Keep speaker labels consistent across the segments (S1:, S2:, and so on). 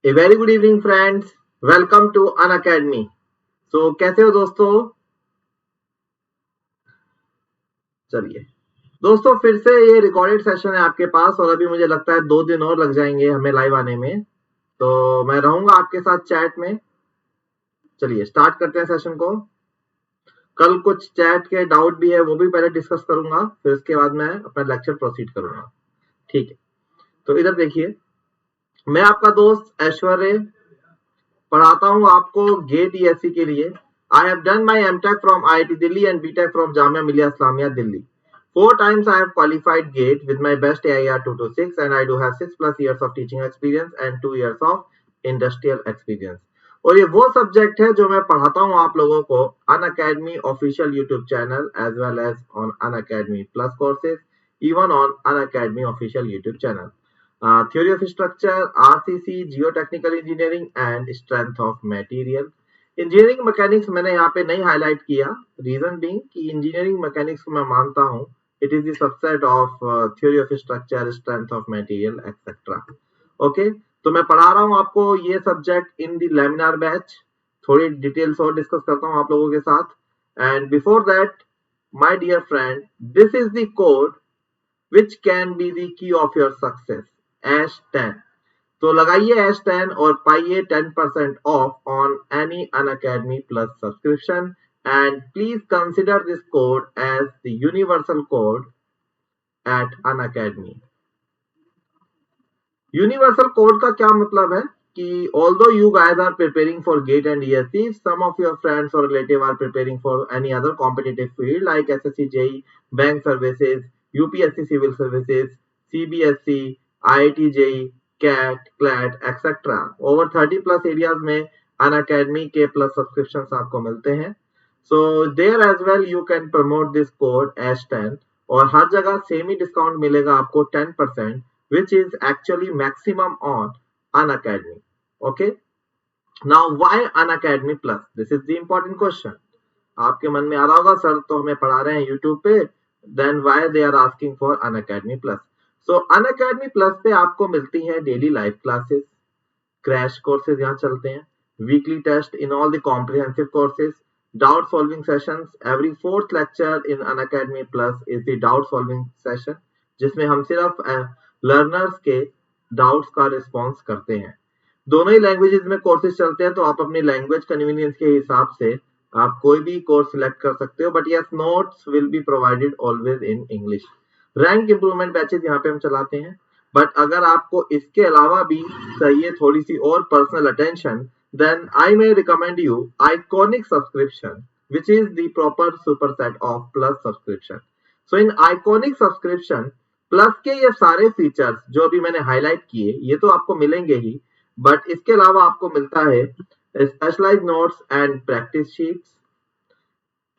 S1: A very good evening friends, welcome to Unacademy. So कैसे हो दोस्तों? चलिए दोस्तों, फिर से ये रिकॉर्डेड सेशन है आपके पास और अभी मुझे लगता है 2 दिन और लग जाएंगे हमें लाइव आने में। तो मैं रहूंगा आपके साथ चैट में। चलिए स्टार्ट करते हैं सेशन को। कल कुछ चैट के डाउट भी है, वो भी पहले डिस्कस करूंगा, फिर उसके बाद मैं अपना लेक्चर प्रोसीड करूंगा। ठीक है, तो इधर देखिए, मैं आपका दोस्त ऐश्वर्य पढ़ाता हूँ आपको गेट ईएससी के लिए। I have done my MTech from IIT Delhi and BTech from Jamia Millia Islamia Delhi. 4 times I have qualified GATE with my best AIR 226 and I do have 6+ years of teaching experience and 2 years of industrial experience. और ये वो subject है जो मैं पढ़ाता हूँ आप लोगों को Unacademy official YouTube channel as well as on Unacademy plus courses, even on Unacademy official YouTube channel. Theory of structure, RCC, geotechnical engineering and strength of material. Engineering mechanics मैंने यहाँ पे नहीं highlight किया, reason being कि engineering mechanics को मैं मानता हूँ it is the subset of theory of structure, strength of material etcetera. Okay, तो मैं पढ़ा रहा हूँ आपको ये subject in the laminar batch. थोड़ी डिटेल्स और डिस्कस करता हूँ आप लोगों के साथ। And before that my dear friend, this is the code which can be the key of your success, #10। तो लगाइए #10 और पाइए 10% off on any Unacademy plus subscription and please consider this code as the universal code at Unacademy. Universal code का क्या मतलब है कि although you guys are preparing for GATE and ESE, some of your friends or relative are preparing for any other competitive field like SSC, JEE, bank services, UPSC civil services, CBSE, IIT JEE, CAT, CLAT, etc. Over 30+ areas में Unacademy के plus subscription आपको मिलते हैं। So there as well you can promote this code #10 और हर जगह same ही discount मिलेगा आपको 10%, which is actually maximum on Unacademy. Okay, now why Unacademy Plus? This is the important question. आपके मन में आ रहा होगा सर तो हमें पढ़ा रहे हैं YouTube पे, then why they are asking for Unacademy Plus? So Unacademy Plus पे आपको मिलती है daily live classes, crash courses यहाँ चलते हैं, weekly test in all the comprehensive courses, doubt solving sessions. Every 4th lecture in Unacademy plus is the doubt solving session, जिसमें हम सिर्फ लर्नर्स के डाउट्स का रिस्पॉन्स करते हैं। दोनों ही लैंग्वेजेस में कोर्सेज चलते हैं, तो आप अपनी लैंग्वेज कन्वीनियंस के हिसाब से आप कोई भी कोर्स सिलेक्ट कर सकते हो, but yes notes will be provided always in English. Rank improvement batches यहाँ पे हम चलाते हैं, बट अगर आपको इसके अलावा भी चाहिए थोड़ी सी और personal attention, then I may recommend you iconic subscription which is the proper superset of plus subscription. So in iconic subscription plus के ये सारे फीचर्स जो अभी मैंने हाईलाइट किए ये तो आपको मिलेंगे ही, बट इसके अलावा आपको मिलता है specialised notes and practice sheets,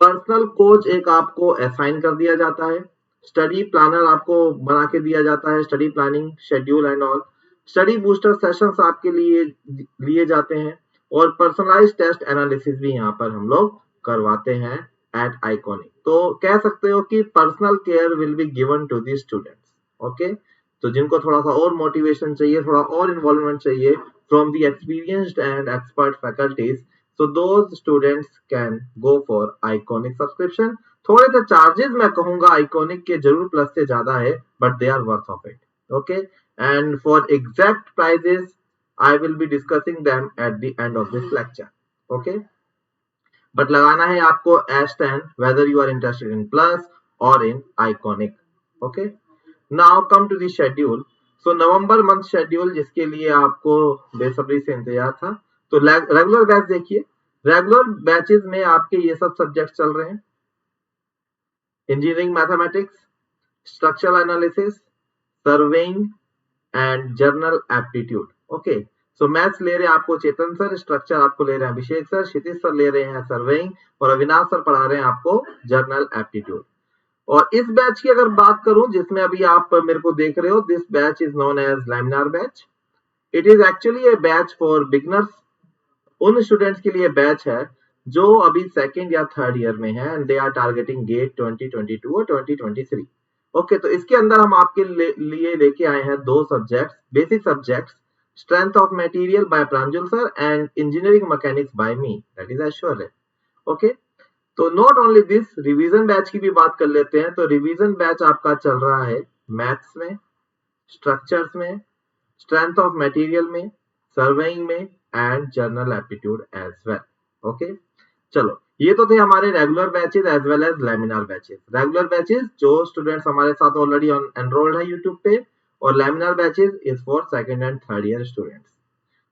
S1: personal coach एक आपको असाइन कर दिया जाता है, स्टडी प्लानर आपको बना के दिया जाता है, study planning schedule and all, study booster sessions आपके लिए जाते हैं और पर्सनलाइज्ड टेस्ट एनालिसिस भी यहाँ पर हम लोग करवाते हैं एट आइकॉनिक। तो कह सकते हो कि personal care will be given to the students. Okay, तो जिनको थोड़ा सा और मोटिवेशन चाहिए, थोड़ा और इन्वॉल्वमेंट चाहिए from the experienced and expert faculties, so those students can go for iconic subscription. थोड़े से चार्जेस मैं कहूंगा आइकॉनिक के जरूर प्लस से ज्यादा है, but they are worth of it. Okay, and for exact prices I will be discussing them at the end of this lecture. Okay, but लगाना है आपको #10 whether you are interested in plus or in iconic. Okay, now come to the schedule. So November month schedule जिसके लिए आपको बेसब्री से इंतजार था, तो रेगुलर बैच देखिए। रेगुलर बैचेस में आपके ये सब सब्जेक्ट चल रहे हैं, engineering mathematics, structural analysis, surveying and journal aptitude. Okay, so maths ले रहे हैं आपको चेतन सर, स्ट्रक्चर आपको ले रहे हैं अभिषेक सर, क्षितिज सर ले रहे हैं सर्वेइंग और अविनाश सर पढ़ा रहे हैं आपको जर्नल एप्टीट्यूड। और इस बैच की अगर बात करूं जिसमें अभी आप मेरे को देख रहे हो, this batch is known as laminar batch. It is actually a batch for beginners, उन स्टूडेंट्स के लिए बैच है जो अभी 2nd या 3rd ईयर में है and they are targeting GATE 2022 और 2023। ओके, तो इसके अंदर हम आपके लिए लेके आए हैं 2 subjects, basic subjects strength of material by Pranjul sir, and engineering mechanics by me, that is Aishwarya. Okay, तो not only this, revision batch की भी बात कर लेते हैं। तो रिवीजन बैच आपका चल रहा है मैथ्स में, स्ट्रक्चर्स में, स्ट्रेंथ ऑफ मटेरियल में, सर्वेइंग में and general aptitude as well. Okay, चलो ये तो थे हमारे regular batches as well as laminar batches. Regular batches जो स्टूडेंट्स हमारे साथ ऑलरेडी एनरोल्ड है यूट्यूब पे, और laminar batches is for second and third year students,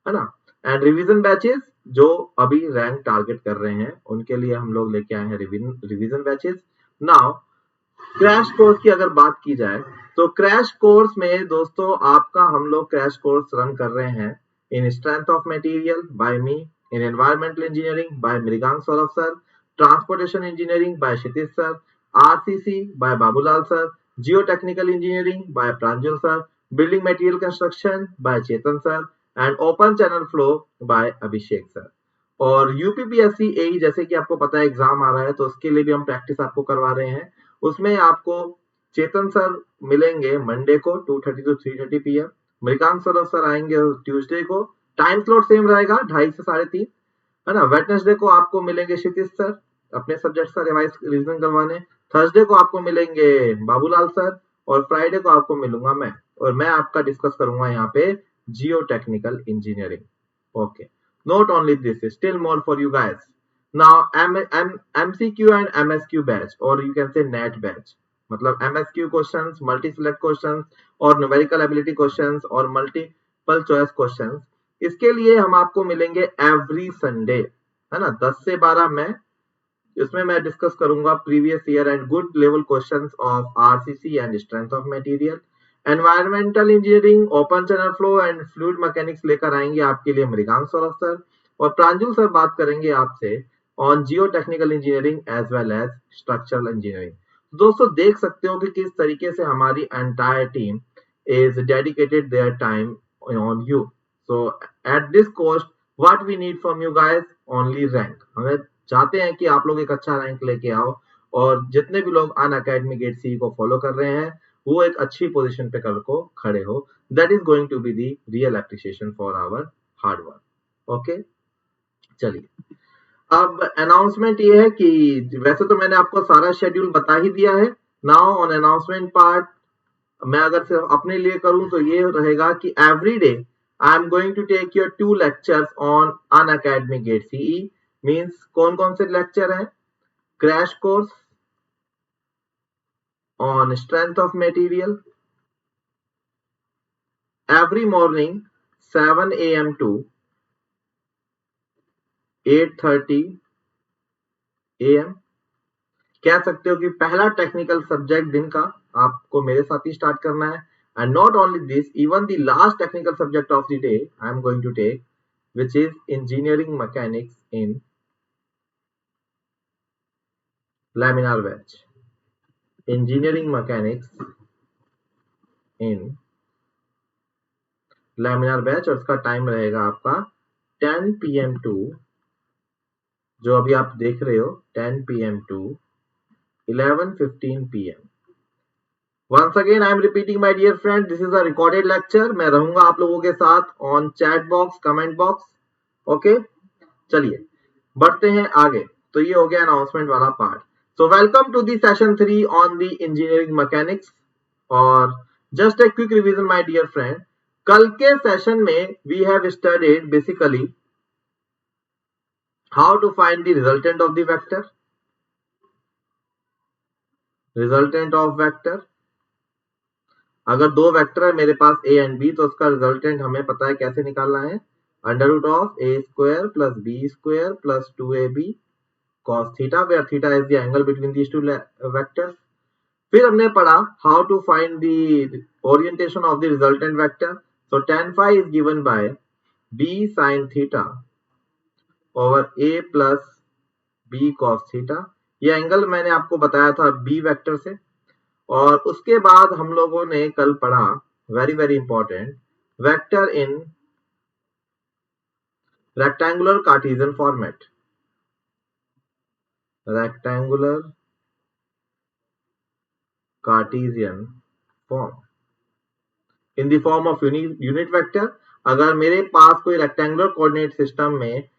S1: है ना। एंड रिवीजन बैचेस जो अभी रैंक टारगेट कर रहे हैं उनके लिए हम लोग लेके आए हैं revision batches. Now crash course की अगर बात की जाए तो क्रैश कोर्स में दोस्तों आपका हम लोग क्रैश कोर्स रन कर रहे हैं in strength of material by me, in environmental engineering by Mrigank Saurabh sir, transportation engineering by Kshitij sir, RCC by Babulal sir, geotechnical engineering by Pranjal sir, building material construction by Chetan sir and open channel flow by Abhishek sir. और UPPSC AE जैसे कि आपको पता है exam आ रहा है, तो उसके लिए भी हम प्रैक्टिस आपको करवा रहे हैं। उसमें आपको चेतन सर मिलेंगे मंडे को 2:30 to 3:30 PM, Mrigank Saurabh sir आएंगे ट्यूसडे को, टाइम स्लॉट सेम रहेगा 2:30 से 3:30, है ना। वेडनेसडे को आपको मिलेंगे क्षितिज सर अपने सब्जेक्ट का रिवीजन करवाने, थर्सडे को आपको मिलेंगे बाबूलाल सर, और फ्राइडे को आपको मिलूंगा मैं, और मैं आपका डिस्कस करूंगा यहाँ पे जियो technical engineering. Okay, not only this, still more for you guys. Now MCQ and MSQ batch, or you can say NET batch, मतलब MSQ questions, multi select questions और numerical ability questions और multiple choice questions, इसके लिए हम आपको मिलेंगे every Sunday, है ना। 10 से 12 में इसमें मैं डिस्कस करूंगा previous year and good level questions of RCC and strength of material. Environmental engineering, open channel flow and fluid mechanics लेकर आएंगे आपके लिए मृगांक सौरभ सर, और प्रांजुल सर बात करेंगे आपसे on geotechnical engineering as well as structural engineering. दोस्तों देख सकते हो कि किस तरीके से हमारी entire team is dedicated their time on you. So at this cost, what we need from you guys, only rank. हमें चाहते हैं कि आप लोग एक अच्छा रैंक लेके आओ, और जितने भी लोग अन अकेडमी गेट सी को फॉलो कर रहे हैं वो एक अच्छी पोजीशन पे कल को खड़े हो। That is going to be the real appreciation for our hard work. Okay, चलिए अब अनाउंसमेंट ये है कि वैसे तो मैंने आपको सारा शेड्यूल बता ही दिया है। नाउ ऑन अनाउंसमेंट पार्ट, मैं अगर सिर्फ अपने लिए करूं तो ये रहेगा कि every day I am going to take your 2 lectures on Unacademy GATE CE. Means कौन कौन से लेक्चर हैं? Crash course on strength of material every morning 7 AM to 8:30 AM। कह सकते हो कि पहला टेक्निकल सब्जेक्ट दिन का आपको मेरे साथ ही स्टार्ट करना है। And not only this, even the last technical subject of the day I am going to take, which is engineering mechanics in laminar batch. Engineering mechanics in laminar batch, और उसका time रहेगा आपका 10 PM to, जो अभी आप देख रहे हो 10 PM to 11:15 PM। Once again I am repeating my dear friend, this is a recorded lecture. मैं रहूंगा आप लोगों के साथ on chat box, comment box. Okay, चलिए बढ़ते हैं आगे। तो ये हो गया अनाउंसमेंट वाला part. So welcome to the session 3 on the engineering mechanics, और just a quick revision my dear friend, कल के सेशन में we have studied basically how to find the resultant of the vector, resultant of vector। अगर दो vector है मेरे पास a and b, तो उसका रिजल्टेंट हमें पता है कैसे निकालना है, √a square plus b square plus 2ab cos theta, where theta is the angle between these two vectors। फिर हमने पढ़ा how to find the orientation of the resultant vector। So tan phi is given by b sin theta over a plus b cos theta। ये angle मैंने आपको बताया था b vector से। और उसके बाद हम लोगों ने कल पढ़ा very very important, vector in rectangular Cartesian format, rectangular Cartesian form in the form of unit vector। अगर मेरे पास कोई रेक्टेंगुलर कोऑर्डिनेट सिस्टम में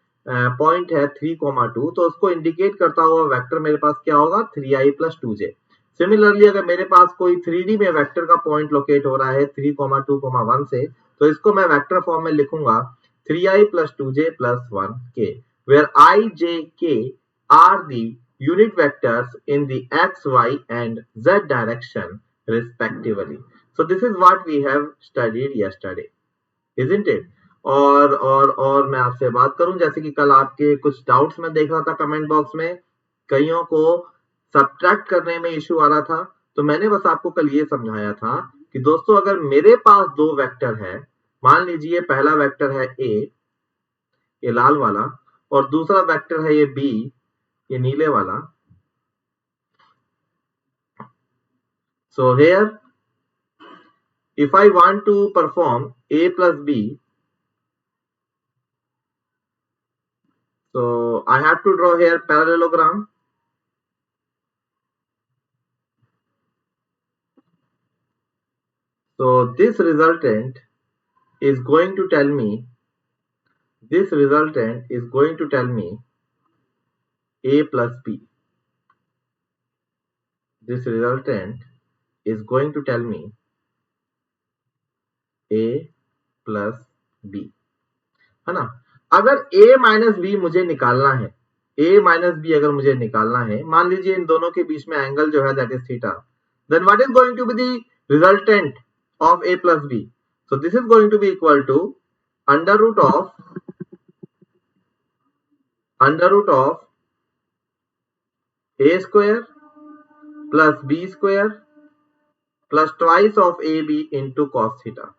S1: पॉइंट है 3,2 तो उसको इंडिकेट करता हुआ वेक्टर मेरे पास क्या होगा 3i प्लस 2j। सिमिलरली अगर मेरे पास कोई 3D में वेक्टर का पॉइंट लोकेट हो रहा है 3,2,1 से तो इसको मैं वेक्टर फॉर्म में लिखूंगा 3i plus 2j plus 1k where I, j, k are the unit vectors in the x, y and z direction respectively. So this is what we have studied yesterday, isn't it? और मैं आपसे बात करूं जैसे कि कल आपके कुछ डाउट्स में देख रहा था कमेंट बॉक्स में, कईयों को सब्ट्रैक्ट करने में इश्यू आ रहा था, तो मैंने बस आपको कल ये समझाया था कि दोस्तों अगर मेरे पास दो वेक्टर है, मान लीजिए पहला वेक्टर है ए, ये लाल वाला, और दूसरा वेक्टर है ये बी, ये नीले वाला। So here if I want to perform a plus b, so I have to draw here parallelogram. So this resultant is going to tell me a plus b. This resultant is going to tell me a plus b, है ना। अगर a minus B मुझे निकालना है, a minus B अगर मुझे निकालना है, मान लीजिए इन दोनों के बीच में एंगल जो है that is theta, then what is going to be the resultant of a plus b? So this is going to be equal to under root of a square plus b square plus twice of a b into cos theta.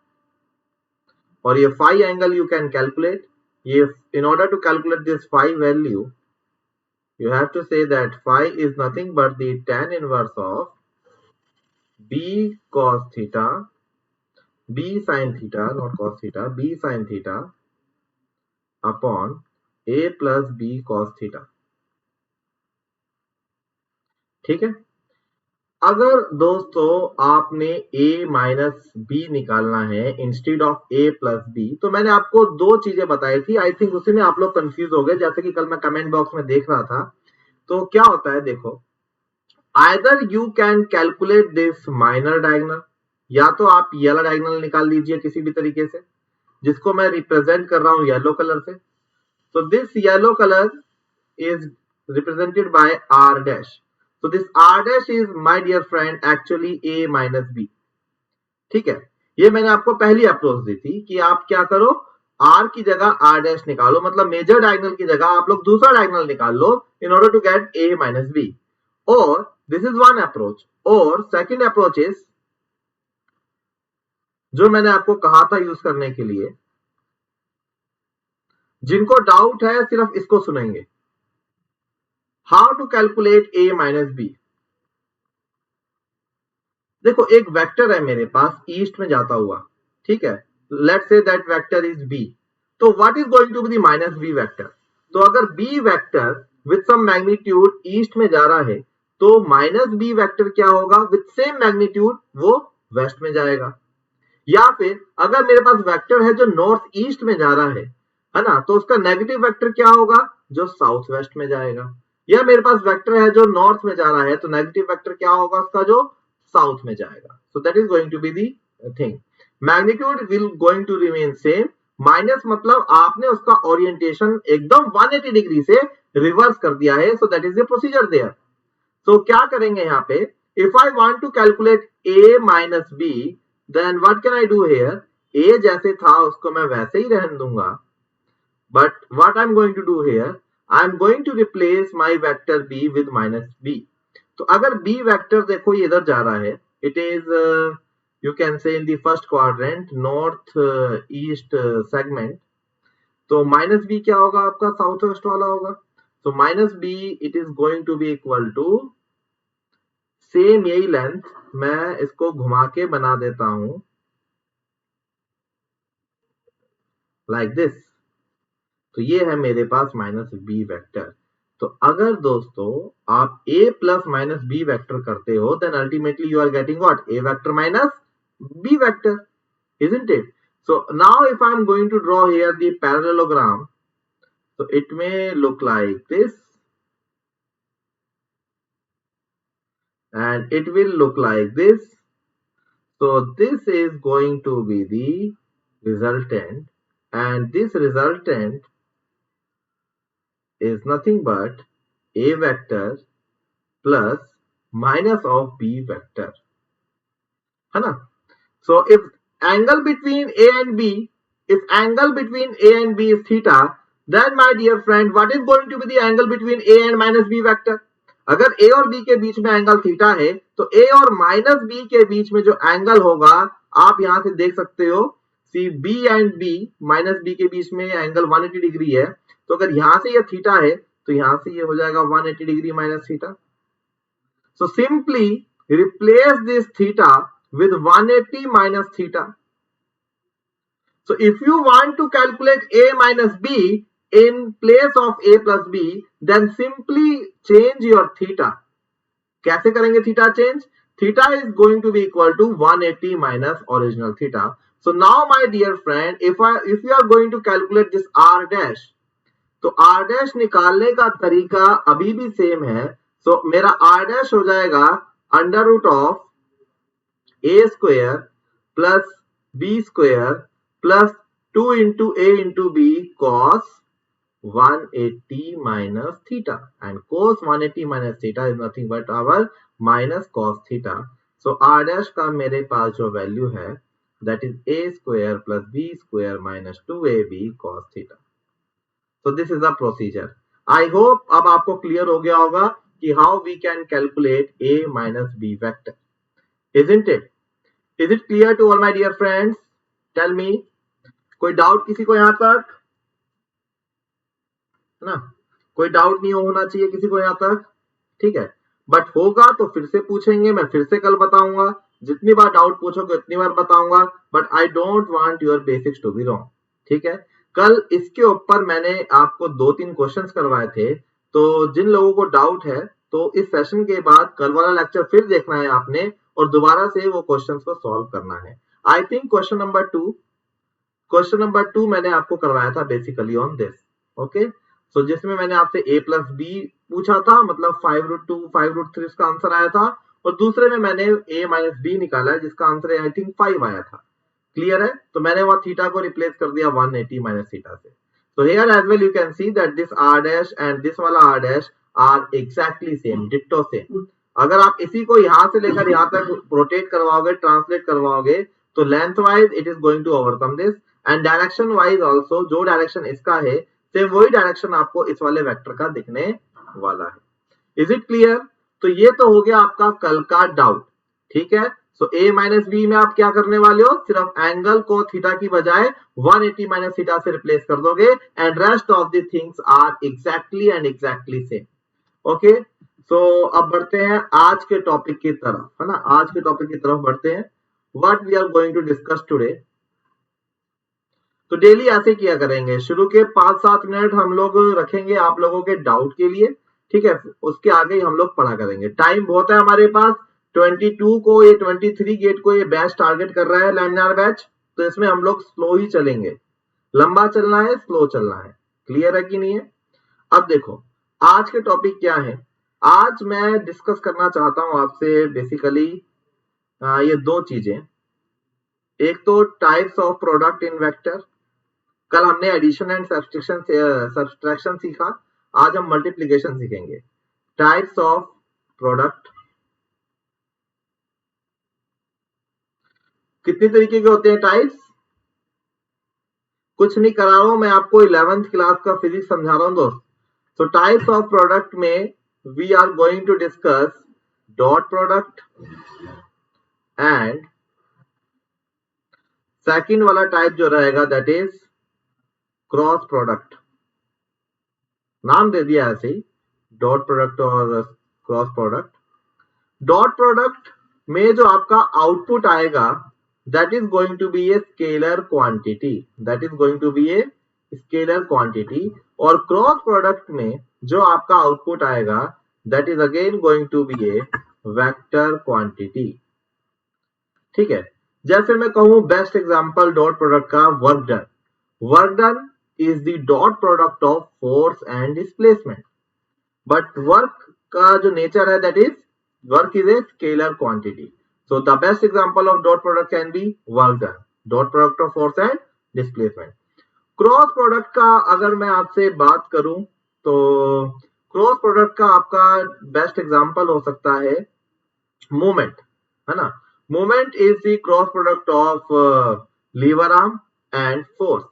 S1: और ये phi angle you can calculate, ये in order to calculate this phi value you have to say that phi is nothing but the tan inverse of b cos theta, b sin theta, not cos theta, b sin theta upon a plus b cos theta। ठीक है। अगर दोस्तों आपने a minus b निकालना है instead of a plus b, तो मैंने आपको दो चीजें बताई थी, आई थिंक उसी में आप लोग कंफ्यूज हो गए, जैसे कि कल मैं कमेंट बॉक्स में देख रहा था। तो क्या होता है देखो, either you can calculate this minor diagonal, या तो आप ये वाला डायगोनल निकाल लीजिए किसी भी तरीके से, जिसको मैं रिप्रेजेंट कर रहा हूं येलो कलर से। So this yellow color is represented by r dash. So this r dash is, my dear friend, actually a minus b। ठीक है, ये मैंने आपको पहली अप्रोच दी थी कि आप क्या करो, r की जगह r डैश निकालो, मतलब मेजर डायगोनल की जगह आप लोग दूसरा डायगोनल निकाल लो in order to get a minus b। और दिस इज वन अप्रोच। और सेकेंड अप्रोच इज जो मैंने आपको कहा था यूज करने के लिए, जिनको डाउट है सिर्फ इसको सुनेंगे। How to calculate a minus b? देखो एक वेक्टर है मेरे पास ईस्ट में जाता हुआ, ठीक है, let's say that vector is b। तो what is going to be the minus b vector? तो अगर b vector with some magnitude east में जा रहा है तो माइनस b वेक्टर क्या होगा, विद सेम मैग्नीट्यूड वो वेस्ट में जाएगा। या फिर अगर मेरे पास वेक्टर है जो नॉर्थ ईस्ट में जा रहा है ना, तो उसका नेगेटिव वेक्टर क्या होगा, जो साउथ वेस्ट में जाएगा। या मेरे पास वेक्टर है जो नॉर्थ में जा रहा है तो नेगेटिव वेक्टर क्या होगा उसका, जो साउथ में जाएगा। So that is going to be the thing. Magnitude will going to remain same, minus मतलब आपने उसका ओरिएंटेशन एकदम 180 डिग्री से रिवर्स कर दिया है। So that is the procedure there. सो क्या करेंगे यहाँ पे, if I want to calculate a minus b, then what can I do here, a जैसे था उसको मैं वैसे ही रहने दूंगा, but what I am going to do here, I am going to replace my vector b with minus b। तो अगर b वेक्टर देखो ये इधर जा रहा है, it is you can say in the first quadrant north east segment, तो minus b क्या होगा आपका, साउथ वेस्ट वाला होगा। तो minus b it is going to be equal to same यही लेंथ, मैं इसको घुमा के बना देता हूं लाइक दिस। तो ये है मेरे पास माइनस बी वेक्टर। तो अगर दोस्तों आप a plus minus b vector करते हो, then ultimately you are getting what, a vector minus b vector, isn't it? So now if I'm going to draw here the parallelogram, so it may look like this, and it will look like this. So this is going to be the resultant, and this resultant is nothing but A vector plus minus of B vector, है ना? So if angle between A and B, if angle between A and B is theta, then my dear friend, what is going to be the angle between A and minus B vector? अगर A और B के बीच में angle theta है, तो A और minus B के बीच में जो एंगल होगा, आप यहां से देख सकते हो, सी B and B, minus B के बीच में एंगल 180 डिग्री है, तो अगर यहां से ये थीटा है, तो यहां से ये हो जाएगा 180 degree minus theta. So simply replace this theta with 180 minus theta. So if you want to calculate A minus B in place of A plus B, then simply change your theta. कैसे करेंगे theta change? Theta is going to be equal to 180 minus original theta. So now my dear friend, if you are going to calculate this R dash, तो R dash निकालने का तरीका अभी भी same है. So मेरा R dash हो जाएगा under root of A square plus B square plus 2 into A into B cos 180 minus theta, and cos 180 minus theta is nothing but our minus cos theta. So R dash का मेरे पास जो value है, that is A square plus B square minus 2AB cos theta. So this is the procedure. I hope अब आपको clear हो गया होगा कि how we can calculate A minus B vector. Isn't it? Is it clear to all my dear friends? Tell me. कोई doubt किसी को यहां तक, है ना? कोई डाउट नहीं होना चाहिए किसी को यहां तक, ठीक है? बट होगा तो फिर से पूछेंगे, मैं फिर से कल बताऊंगा. जितनी बार डाउट पूछोगे उतनी बार बताऊंगा, but I don't want your basics to be wrong. ठीक है? कल इसके ऊपर मैंने आपको 2-3 क्वेश्चंस करवाए थे, तो जिन लोगों को डाउट है, तो इस सेशन के बाद कल वाला लेक्चर फिर देखना है आपने, और दोबारा से वो क्वेश्चंस को सॉल्व करना है. आई थिंक क्वेश्चन नंबर 2 मैंने आपको करवाया था बेसिकली ऑन दिस. ओके, सो जिसमें मैंने आपसे a प्लस बी पूछा था, मतलब 5√2 5√3 इसका आंसर आया था, और दूसरे में मैंने a माइनस बी निकाला है जिसका आंसर आई थिंक 5 आया था. क्लियर है? तो मैंने वहां थीटा को रिप्लेस कर दिया 180 माइनस थीटा से. So here as well you can see that this r dash and this वाला r dash are exactly same, ditto same. अगर आप इसी को यहां से लेकर यहां तक रोटेट करवाओगे, ट्रांसलेट करवाओगे, तो length wise it is going to overcome this, and direction wise also जो डायरेक्शन इसका है, सेम वही डायरेक्शन आपको इस वाले वेक्टर का दिखने वाला है. Is it clear? तो ये तो हो गया आपका कल का डाउट. ठीक है? सो a माइनस बी में आप क्या करने वाले हो, सिर्फ एंगल को थीटा की बजाय 180 माइनस थीटा से रिप्लेस कर दोगे, and rest of the things are exactly and exactly same. Okay, so अब बढ़ते हैं आज के टॉपिक की तरफ, है ना? आज के टॉपिक की तरफ बढ़ते हैं. What we are going to discuss today. तो डेली ऐसे किया करेंगे, शुरू के 5-7 मिनट हम लोग रखेंगे आप लोगों के डाउट के लिए. ठीक है? उसके आगे ही हम लोग पढ़ा करेंगे. टाइम बहुत है हमारे पास. 22 को ये 23 गेट को ये बैच टारगेट कर रहा है, लैमिनार बैच. तो इसमें हम लोग स्लो ही चलेंगे. लंबा चलना है, स्लो चलना है. क्लियर है कि नहीं है? अब देखो आज के टॉपिक क्या है. आज मैं डिस्कस करना चाहता हूं आपसे बेसिकली ये 2 चीजें. एक तो types of product in vector. कल हमने एडिशन एंड सब्सट्रैक्शन सीखा, आज हम मल्टीप्लिकेशन सीखेंगे. टाइप्स ऑफ प्रोडक्ट कितनी तरीके के होते हैं टाइप्स? कुछ नहीं करा रहा हूं मैं, आपको 11th क्लास का फिजिक्स समझा रहा हूं दोस्त. सो टाइप्स ऑफ प्रोडक्ट में we are going to discuss dot product and second वाला टाइप जो रहेगा दैट इज क्रॉस प्रोडक्ट. नाम दे दिया ऐसे ही, डॉट प्रोडक्ट और क्रॉस प्रोडक्ट. डॉट प्रोडक्ट में जो आपका आउटपुट आएगा that is going to be a scalar quantity, that is going to be a scalar quantity. और क्रॉस प्रोडक्ट में जो आपका आउटपुट आएगा that is again going to be a vector quantity. ठीक है? जैसे मैं कहूं बेस्ट एग्जांपल डॉट प्रोडक्ट का work done, work done is the dot product of force and displacement, but work का जो नेचर है that is work is a scalar quantity, so the best example of dot product can be work done, dot product of force and displacement. Cross product का अगर मैं आपसे बात करूं तो क्रॉस प्रोडक्ट का आपका बेस्ट एग्जांपल हो सकता है मोमेंट, है ना। Moment is the cross product of lever arm and force,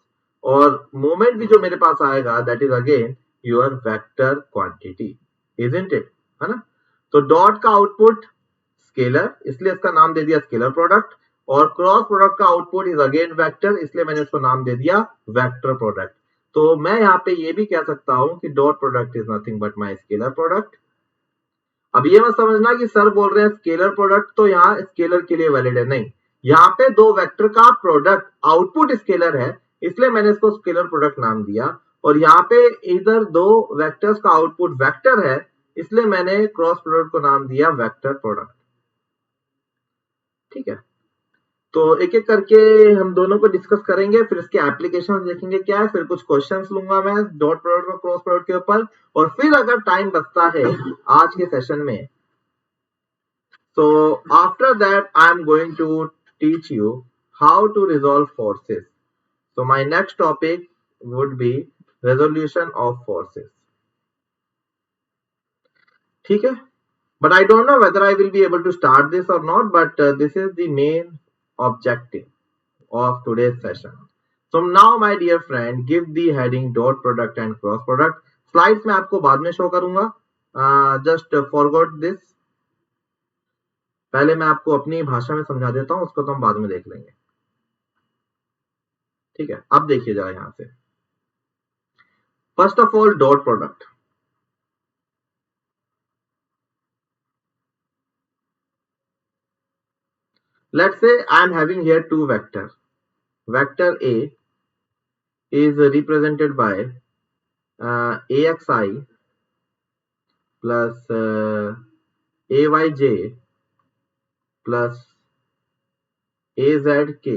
S1: और मोमेंट भी जो मेरे पास आएगा that is again your vector quantity, isn't it, है ना। तो डॉट का आउटपुट स्केलर, इसलिए इसका नाम दे दिया स्केलर प्रोडक्ट, और क्रॉस प्रोडक्ट का आउटपुट इज अगेन वेक्टर, इसलिए मैंने इसको नाम दे दिया वेक्टर प्रोडक्ट। तो मैं यहाँ पे ये भी कह सकता हूं कि dot product is nothing but my scalar product. अब ये मत समझना कि सर बोल रहे हैं स्केलर प्रोडक्ट तो यहाँ स्केलर के लिए वैलिड है, नहीं, यहाँ पे दो वेक्टर का प्रोडक्ट आउटपुट स्केलर है, इसलिए मैंने इसको स्केलर प्रोडक्ट नाम दिया, और यहाँ पे इधर दो वेक्टर्स का आउटपुट वेक्टर है, इसलिए मैंने क्रॉस प्रोडक्ट को नाम दिया वेक्टर प्रोडक्ट। ठीक है, तो एक एक करके हम दोनों को डिस्कस करेंगे, फिर इसके एप्लीकेशन देखेंगे क्या है, फिर कुछ क्वेश्चंस लूंगा मैं डॉट प्रोडक्ट और क्रॉस प्रोडक्ट के ऊपर, और फिर अगर टाइम बचता है आज के सेशन में, so after that I am going to teach you how to resolve forces. So my next topic would be resolution of forces. ठीक है, but I don't know whether I will be able to start this or not, but this is the main objective of today's session. So now my dear friend, give the heading dot product and cross product. Slides मैं आपको बाद में show करूंगा, just forgot this. पहले मैं आपको अपनी भाषा में समझा देता हूं, उसको तो हम बाद में देख लेंगे। ठीक है, अब देखिए जरा यहां से, first of all dot product. Let's say I am having here two vectors. Vector A is represented by AXI plus AYJ plus AZK,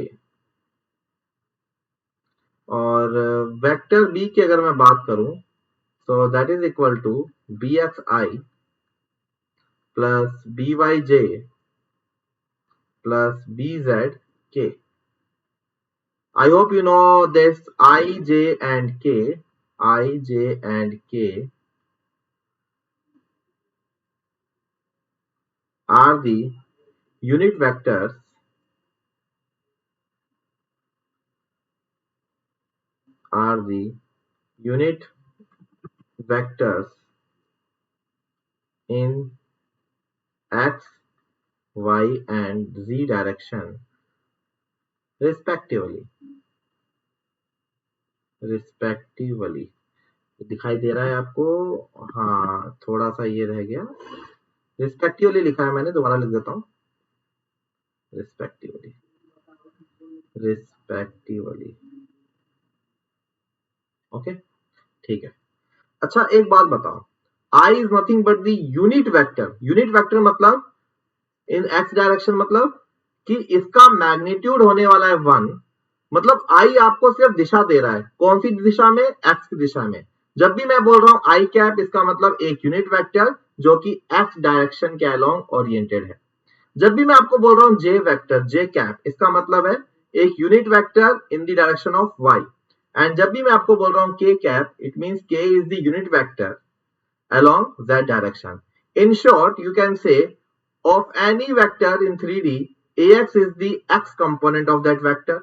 S1: और वेक्टर बी की अगर मैं बात करूं so that is equal to BXI plus BYJ plus BZK. I hope you know this IJ and K. IJ and K are the unit vectors in X, Y and Z direction respectively. दिखाई दे रहा है आपको? हाँ, थोड़ा सा ये रह गया, रिस्पेक्टिवली लिखा है मैंने, दोबारा लिख देता हूँ, रिस्पेक्टिवली। ओके, ठीक है। अच्छा एक बात बताओ, I is nothing but the unit vector. Unit vector मतलब इन x डायरेक्शन, मतलब कि इसका मैग्नीट्यूड होने वाला है 1, मतलब I आपको सिर्फ दिशा दे रहा है, कौन सी दिशा में? x की दिशा में। जब भी मैं बोल रहा हूं I कैप, इसका मतलब एक यूनिट वेक्टर जो कि x डायरेक्शन के अलोंग ओरिएंटेड है। जब भी मैं आपको बोल रहा हूं j वेक्टर, j कैप, इसका मतलब है एक unit vector in the direction of y। And जब भी मैं आपको बोल रहा हूं k cap, it means k is the unit vector along z direction. In short, you can say of any vector in 3D, ax is the x component of that vector,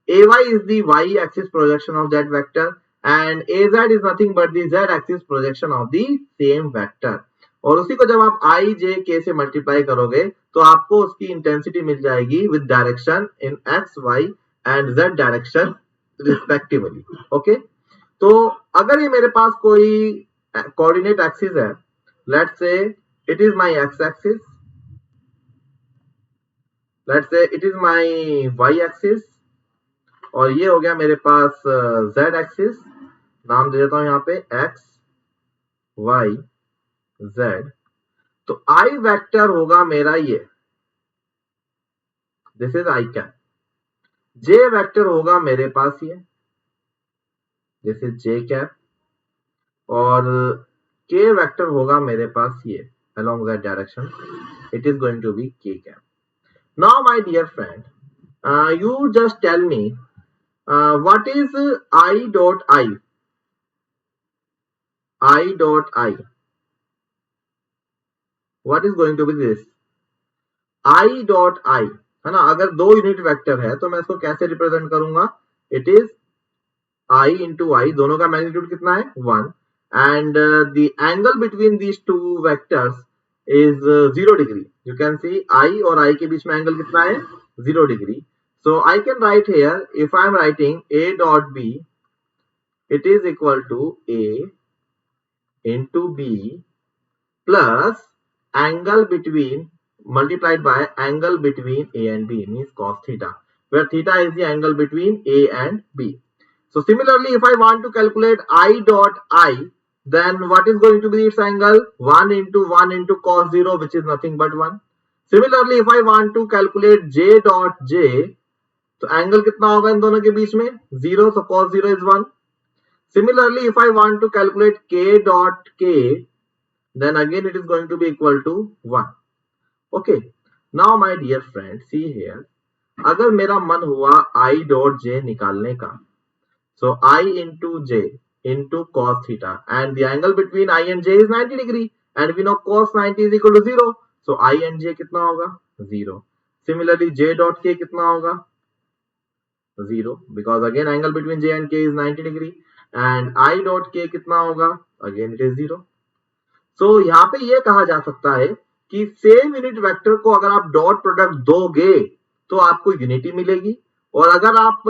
S1: ay is the y-axis projection of that vector, and az is nothing but the z-axis projection of the same vector. और उसी को जब आप i, j, k से multiply करोगे तो आपको उसकी इंटेंसिटी मिल जाएगी with direction in x, y and z direction respectively. Okay, तो अगर ये मेरे पास कोई कोऑर्डिनेट एक्सिस है, लेट्स से it is my x axis, let's say it is my y axis, और ये हो गया मेरे पास z एक्सिस, नाम दे देता हूं यहाँ पे x, y, z। तो I वेक्टर होगा मेरा ये, this is I cap. J vector होगा मेरे पास ये, दिस इज जे कैप, और के वेक्टर होगा मेरे पास ये along that direction, it is going to be k cap. Now my dear friend, you just tell me what is I dot I, what is going to be this I dot I, है ना। अगर दो unit vector है तो मैं इसको कैसे represent करूंगा, it is I into I, दोनों का मैग्नीट्यूड कितना है 1, and the angle between these two vectors is 0 degree. You can see I और I के बीच में एंगल कितना है 0 degree. So I can write here, if I am writing A dot B, it is equal to A into B plus angle between multiplied by angle between A and B, means cos theta, where theta is the angle between A and B. So similarly, if I want to calculate I dot I, then what is going to be its angle? 1 into cos 0, which is nothing but 1. Similarly, if I want to calculate J dot J, तो angle कितना होगा इन दोनों के बीच में 0, so cos 0 is 1. Similarly, if I want to calculate K dot K, then again it is going to be equal to 1. Okay, now my dear friend, see here, अगर मेरा मन हुआ I dot J निकालने का, so I into J into cos theta, and the angle between I and J is 90 degree, and we know cos 90 is equal to 0, so I and J कितना होगा 0. Similarly, J dot K कितना होगा 0, because again angle between J and K is 90 degree, and I dot K कितना होगा, again it is 0. So यहाँ पे ये कहा जा सकता है कि सेम यूनिट वेक्टर को अगर आप डॉट प्रोडक्ट दोगे तो आपको यूनिटी मिलेगी, और अगर आप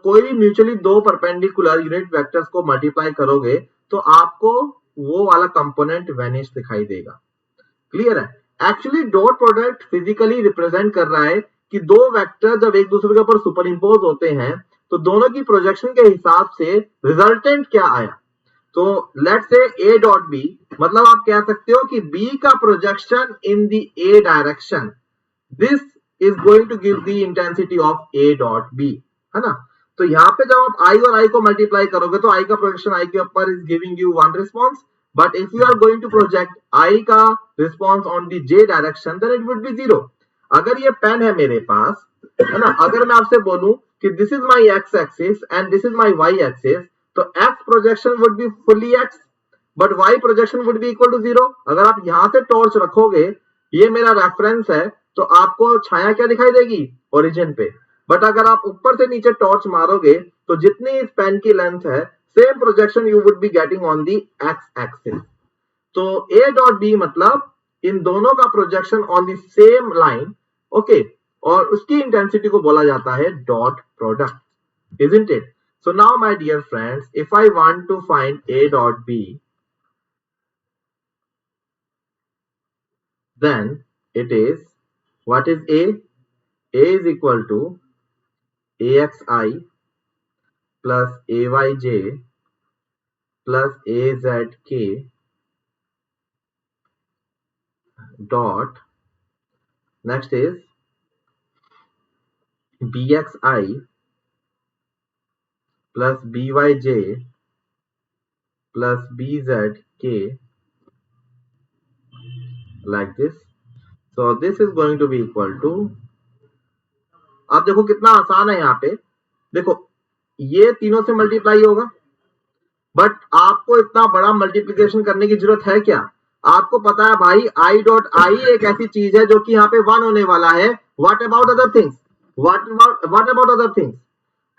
S1: कोई भी म्यूचुअली दो परपेंडिकुलर यूनिट वेक्टर्स को मल्टीप्लाई करोगे तो आपको वो वाला कंपोनेंट वेनिश दिखाई देगा। क्लियर है। Actually dot product physically represent कर रहा है कि दो वेक्टर जब एक दूसरे के ऊपर सुपर इंपोज होते हैं तो दोनों की प्रोजेक्शन के हिसाब से रिजल्टेंट क्या आया। तो let's say A dot B, मतलब आप कह सकते हो कि B का projection in the A direction, this is going to give the intensity of A dot b, है ना। तो यहाँ पे जब आप I और I को मल्टीप्लाई करोगे तो I का प्रोजेक्शन I के ऊपर is giving you one response, but if you are going to project I का response on the J direction, then it would be 0. अगर ये पेन है मेरे पास, है ना, अगर मैं आपसे बोलूं कि this is my x axis and this is my y axis, तो x projection would be fully x, बट y projection would be equal to 0. अगर आप यहां से टॉर्च रखोगे, ये मेरा रेफरेंस है, तो आपको छाया क्या दिखाई देगी ओरिजिन पे, बट अगर आप ऊपर से नीचे टॉर्च मारोगे तो जितनी इस पेन की लेंथ है, same projection you would be getting on the x axis. तो A डॉट बी मतलब इन दोनों का projection on the same line, okay, और उसकी इंटेंसिटी को बोला जाता है dot product, isn't it? So now my dear friends, if I want to find A dot B, then it is, what is A? A is equal to AXI plus AYJ plus AZK dot, next is BXI plus BYJ plus BZK, like this. So this is going to be equal to, आप देखो कितना आसान है। यहाँ पे देखो ये तीनों से मल्टीप्लाई होगा, बट आपको इतना बड़ा मल्टीप्लीकेशन करने की जरूरत है क्या? आपको पता है भाई आई डॉट आई एक ऐसी चीज है जो कि यहाँ पे 1 होने वाला है। What about other things, what about other things,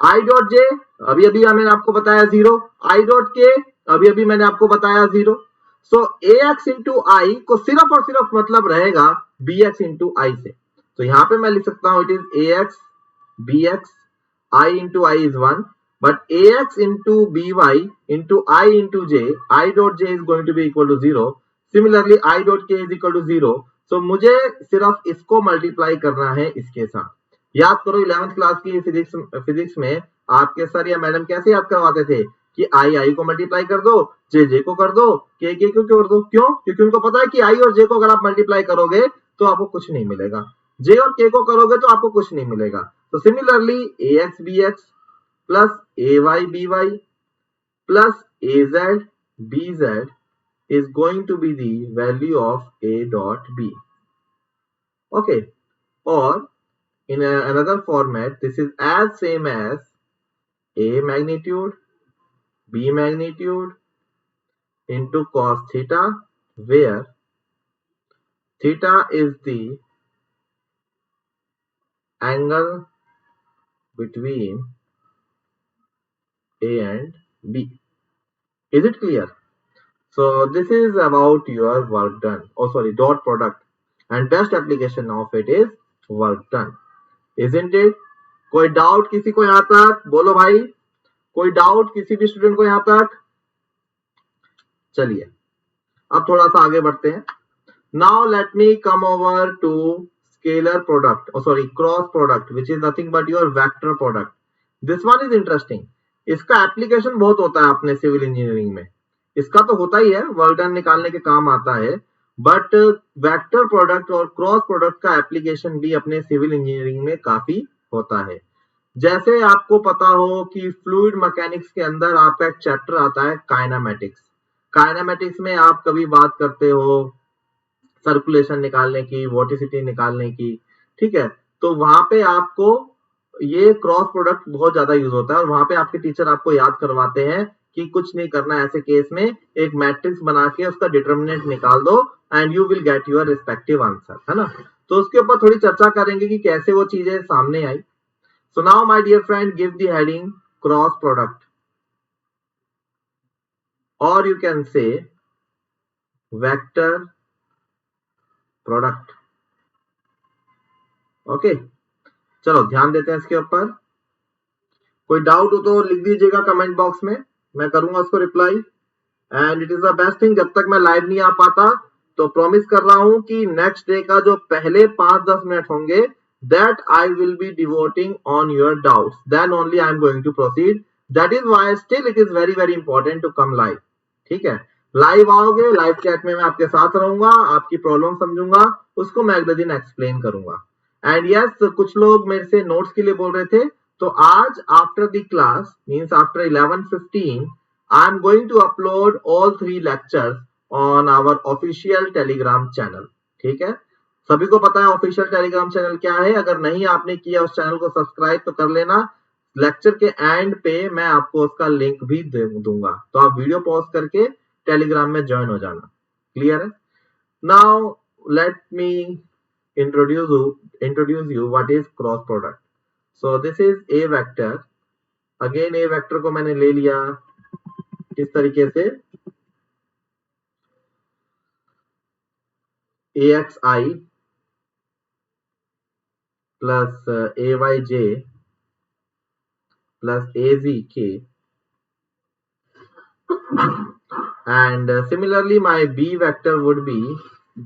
S1: I dot J अभी अभी मैंने आपको बताया 0, आई डॉट के अभी अभी मैंने आपको बताया 0. सो ए एक्स इंटू आई को सिर्फ और सिर्फ मतलब रहेगा बी एक्स इंटू आई से। तो यहाँ पे मैं लिख सकता हूँ it is a x b x, i into i is 1, but ax into by into I into j, I dot j is going to be equal to 0. Similarly, I dot k is equal to 0. So मुझे सिर्फ इसको multiply करना है इसके साथ। याद करो 11th class की फिजिक्स में आपके सर या मैडम कैसे याद करवाते थे कि आई को मल्टीप्लाई कर दो, जे को कर दो, के को कर दो। क्यों? क्योंकि उनको पता है कि आई और जे को अगर आप मल्टीप्लाई करोगे तो आपको कुछ नहीं मिलेगा, जे और के को करोगे तो आपको कुछ नहीं मिलेगा। So similarly, ax bx plus ay by plus az bz is going to be the value of a dot b. Okay, or in another format, this is as same as a magnitude b magnitude into cos theta, where theta is the angle between a and b. Is it clear? So this is about your work done. Oh sorry, dot product, and best application of it is work done, isn't it? कोई doubt किसी को यहाँ तक? बोलो भाई, कोई doubt किसी भी स्टूडेंट को यहाँ तक? चलिए अब थोड़ा सा आगे बढ़ते हैं. Now let me come over to scalar product, oh sorry, cross product, which is nothing but your vector product. This one is interesting. इसका एप्लीकेशन बहुत होता है अपने सिविल इंजीनियरिंग में. इसका तो होता ही है, वर्क डन निकालने के काम आता है, बट वेक्टर प्रोडक्ट और क्रॉस प्रोडक्ट का एप्लीकेशन भी अपने सिविल इंजीनियरिंग में काफी होता है. जैसे आपको पता हो कि फ्लूइड मैकेनिक्स के अंदर आपका एक चैप्टर आता है काइनेमेटिक्स. काइनेमेटिक्स में आप कभी बात करते हो सर्कुलेशन निकालने की, वोटिसिटी निकालने की, ठीक है, तो वहां पे आपको ये क्रॉस प्रोडक्ट बहुत ज्यादा यूज होता है और वहां पे आपके टीचर आपको याद करवाते हैं कि कुछ नहीं करना है ऐसे केस में, एक मैट्रिक्स बना के उसका डिटर्मिनेंट निकाल दो and you will get your respective answer, है ना. तो उसके ऊपर थोड़ी चर्चा करेंगे कि कैसे वो चीजें सामने आई. So now my dear friend, give the heading cross product, और you can say vector product. Okay, चलो ध्यान देते हैं इसके ऊपर. कोई डाउट हो तो लिख दीजिएगा कमेंट बॉक्स में, मैं करूंगा उसको reply. And it is the best thing, जब तक मैं लाइव नहीं आ पाता तो प्रॉमिस कर रहा हूं कि नेक्स्ट डे का जो पहले 5-10 मिनट होंगे, that I will be devoting on your doubts, then only I am going to proceed. That is why still it is very very important to come live. ठीक है, लाइव आओगे, live chat में मैं आपके साथ रहूंगा, आपकी प्रॉब्लम समझूंगा, उसको मैं अगले दिन एक्सप्लेन करूंगा. एंड यस, कुछ लोग मेरे से नोट्स के लिए बोल रहे थे, तो आज after the class means after 11:15 I am going to upload all 3 lectures on our official Telegram channel. ठीक है, सभी को पता है ऑफिशियल टेलीग्राम चैनल क्या है. अगर नहीं आपने किया उस चैनल को सब्सक्राइब तो कर लेना. लेक्चर के एंड पे मैं आपको उसका लिंक भी दे दूंगा, तो आप वीडियो पॉज करके टेलीग्राम में ज्वाइन हो जाना. क्लियर है? Now let me introduce you what is cross product. So this is a vector. Again A vector को मैंने ले लिया किस तरीके से, AXI plus AYJ plus AZK, and similarly my B vector would be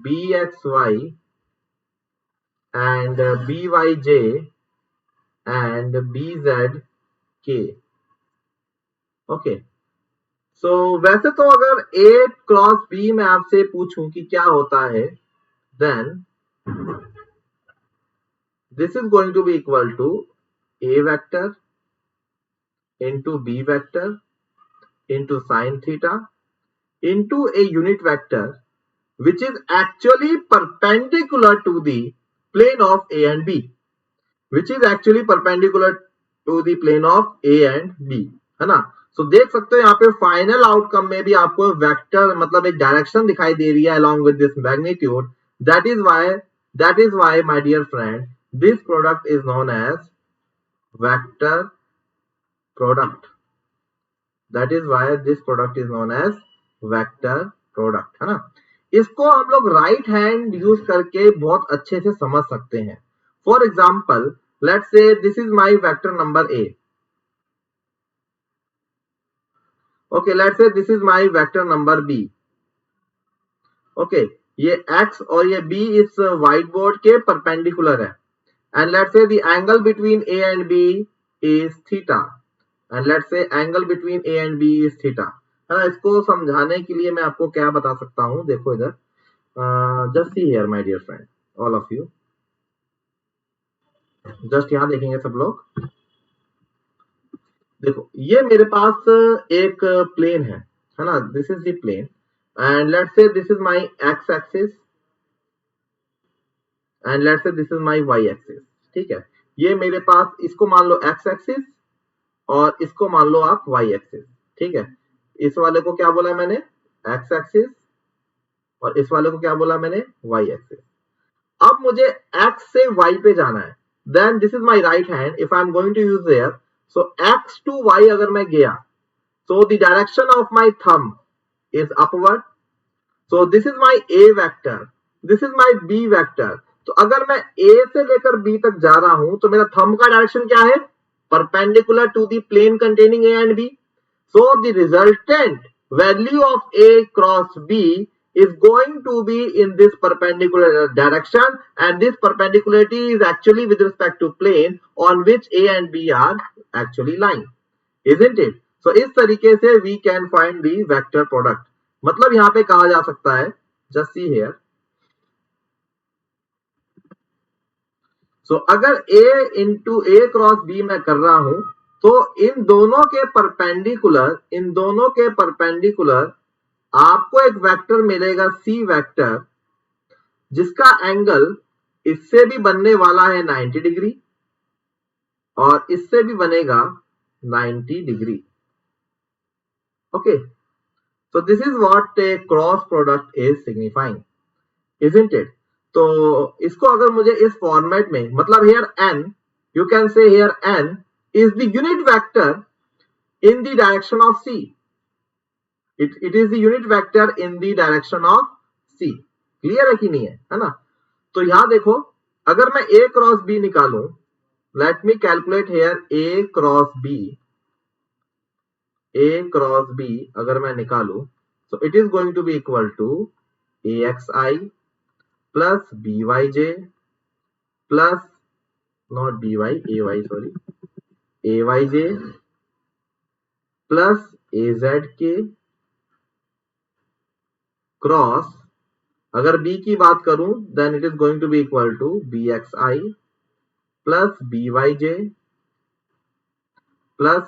S1: BXY and BYJ and BZK. Okay, so वैसे तो अगर A क्रॉस B में आपसे पूछूं कि क्या होता है, then this is going to be equal to A vector into B vector into sin theta into a unit vector which is actually perpendicular to the plane of A and B, which is actually perpendicular to the plane of A and B, है ना. सो देख सकते हो यहाँ पे final outcome में भी आपको वेक्टर मतलब एक डायरेक्शन दिखाई दे रही है along with this magnitude. That is why my dear friend, this product is known as vector product. That is why this product is known as vector product, है ना. इसको हम लोग राइट हैंड यूज करके बहुत अच्छे से समझ सकते हैं. For example, let's say this is my vector number A. Okay, let's say this is my vector number B. Okay, ये x और ये B इस व्हाइट बोर्ड के परपेंडिकुलर है. एंड लेट्स से the angle between A and B is theta. And let's से angle between A and B is theta, है ना. इसको समझाने के लिए मैं आपको क्या बता सकता हूं, देखो इधर, just see here my dear friend, all of you. Just यहाँ देखेंगे सब लोग। देखो ये मेरे पास एक प्लेन है ना, this is the plane and let's say this is my x axis and let's say this is my y axis. ठीक है, ये मेरे पास इसको मान लो एक्स एक्सिस और इसको मान लो आप वाई एक्सिस। ठीक है, इस वाले को क्या बोला मैंने, एक्स एक्सिस, और इस वाले को क्या बोला मैंने, वाई एक्सिस। अब मुझे x से y पे जाना है, then this is my right hand, if I am going to use there, so x to y अगर मैं गया, so the direction of my thumb is upward, so this is my a vector, this is my b vector। तो अगर मैं a से लेकर b तक जा रहा हूं तो मेरा थंब का डायरेक्शन क्या है, perpendicular to the plane containing a and b। So the resultant value of a cross b is going to be in this perpendicular direction, and this perpendicularity is actually with respect to plane on which a and b are actually lying, isn't it? So इस तरीके से we can find the vector product। मतलब यहाँ पे कहा जा सकता है, just see here, so अगर a into a cross b मैं कर रहा हूं तो इन दोनों के परपेंडिकुलर आपको एक वेक्टर मिलेगा c वेक्टर, जिसका एंगल इससे भी बनने वाला है 90 डिग्री और इससे भी बनेगा 90 degree. Okay, so this is what a cross product is signifying, isn't it? तो इसको अगर मुझे इस फॉर्मेट में, मतलब here n, you can say here n is the unit vector in the direction of c, it is the unit vector in the direction of c। Clear है कि नहीं है ना? तो यहां देखो, अगर मैं a क्रॉस b निकालूं, let me calculate here a cross b अगर मैं निकालूं, so it is going to be equal to axi plus byj plus not by ay, sorry, ayj plus azk cross, अगर b की बात करूं then it is going to be equal to bxi plus byj plus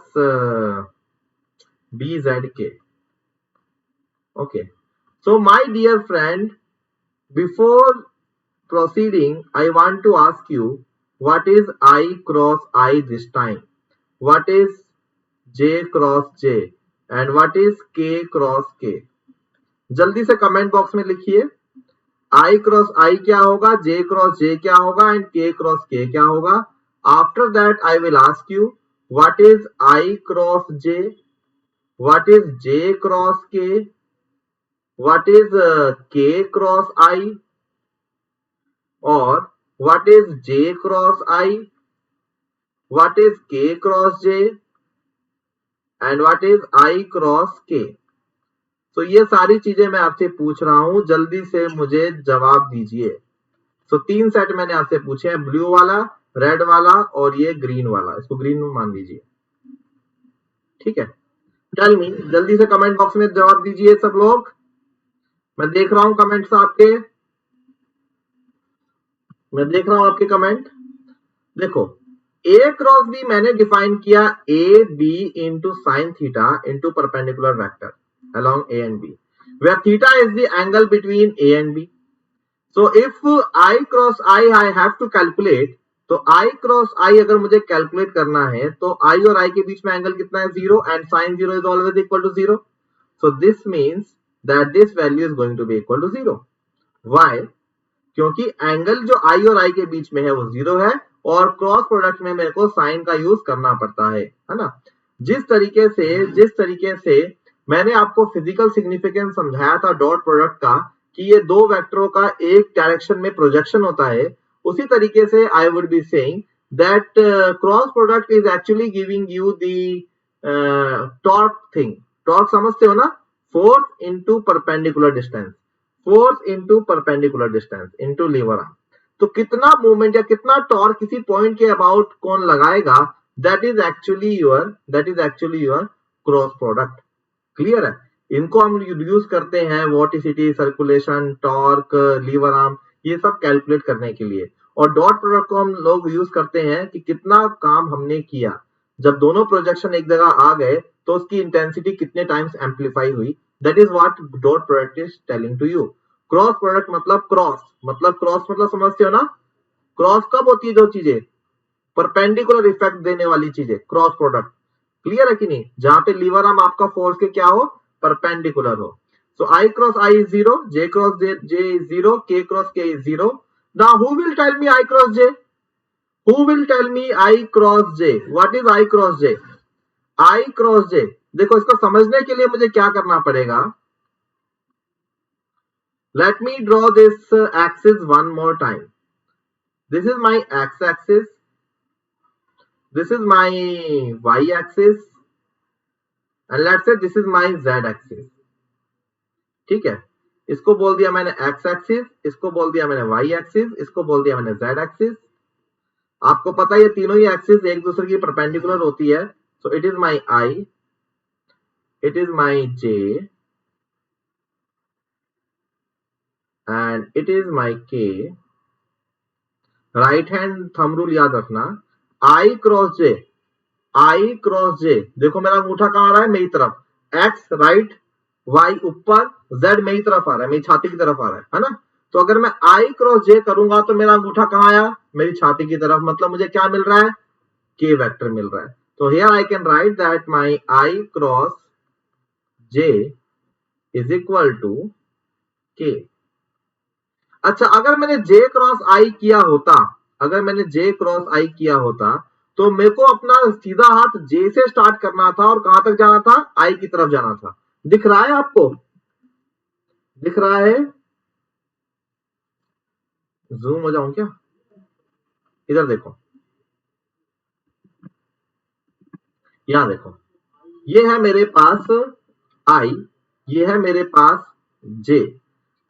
S1: bzk। okay, so my dear friend, before proceeding I want to ask you, what is I cross I this time, what is j cross j and what is k cross k? जल्दी से comment box में लिखिए, I cross I क्या होगा, j cross j क्या होगा and k cross k क्या होगा। After that I will ask you, what is I क्रॉस j, what is j cross k, what is k cross I, और what is j cross I, what is k cross j and what is I cross k। तो ये सारी चीजें मैं आपसे पूछ रहा हूं, जल्दी से मुझे जवाब दीजिए। तो 3 सेट मैंने आपसे पूछे हैं, ब्लू वाला, रेड वाला और ये ग्रीन वाला, इसको ग्रीन में मान लीजिए। ठीक है, टेल मी, जल्दी से कमेंट बॉक्स में जवाब दीजिए सब लोग, मैं देख रहा हूं कमेंट्स आपके, मैं देख रहा हूं आपके कमेंट। देखो, a क्रॉस b मैंने डिफाइन किया a b into sine theta into perpendicular vector along a and b, where theta is the angle between a and b। So if I cross I have to calculate, तो I cross I अगर मुझे calculate करना है तो I और I के बीच में angle कितना है, 0, and sin 0 is always equal to 0। So this means that this value is going to be equal to 0। Why? क्योंकि एंगल जो I और I के बीच में है वो 0 है और क्रॉस प्रोडक्ट में मेरे को साइन का यूज करना पड़ता है ना। जिस तरीके से मैंने आपको फिजिकल सिग्निफिकेंस समझाया था डॉट प्रोडक्ट का, कि ये दो वेक्टरों का एक डायरेक्शन में प्रोजेक्शन होता है, उसी तरीके से I would be saying that cross product is actually giving you the torque thing. Torque समझते हो ना, force into perpendicular distance, force into perpendicular distance into lever arm. तो कितना मूवमेंट या कितना टॉर्क किसी पॉइंट के अबाउट कौन लगाएगा, that is actually your cross product. Clear है? इनको हम यूज करते हैं वॉटिसिटी, सर्कुलेशन, टॉर्क, लीवर आर्म, ये सब कैलकुलेट करने के लिए। और डॉट प्रोडक्ट को हम लोग यूज करते हैं कि कितना काम हमने किया। जब दोनों प्रोजेक्शन एक जगह आ गए तो उसकी इंटेंसिटी कितने टाइम्स एम्पलीफाई हुई, that is what dot product is telling to you. Cross product मतलब क्रॉस मतलब समझते हो ना, क्रॉस कब होती है जो चीजें परपेंडिकुलर इफेक्ट देने वाली चीजें, क्रॉस प्रोडक्ट। क्लियर है कि नहीं, जहां पे लीवर आर्म आपका फोर्स के क्या हो, परपेंडिकुलर हो। So i cross i is zero, j cross j is zero, k cross k is zero. Now who will tell me i cross j, who will tell me i cross j, what is i cross j? I cross j, देखो इसको समझने के लिए मुझे क्या करना पड़ेगा, let me draw this axis one more time. This is my x axis, this is my y axis and let's say this is my z axis। ठीक है, इसको बोल दिया मैंने x axis, इसको बोल दिया मैंने y axis, इसको बोल दिया मैंने z axis। आपको पता है ये तीनों ही एक्सिस एक दूसरे की परपेंडिकुलर होती है। So it is my i, it is my j and it is my k। Right hand thumb rule याद रखना, i क्रॉस j, आई क्रॉस जे, देखो मेरा अंगूठा कहां आ रहा है, मेरी तरफ, एक्स राइट, वाई ऊपर, जेड मेरी तरफ आ रहा है, मेरी छाती की तरफ आ रहा है ना। तो अगर मैं आई क्रॉस जे करूंगा तो मेरा अंगूठा कहां आया, मेरी छाती की तरफ, मतलब मुझे क्या मिल रहा है, के वेक्टर मिल रहा है। तो here I can write that my i cross j is equal to k. अच्छा, अगर मैंने जे क्रॉस आई किया होता, अगर मैंने जे क्रॉस आई किया होता तो मेरे को अपना सीधा हाथ जे से स्टार्ट करना था और कहां तक जाना था, आई की तरफ जाना था। दिख रहा है आपको, दिख रहा है? जूम हो जाऊं क्या, इधर देखो, यहां देखो, ये है मेरे पास आई, ये है मेरे पास जे।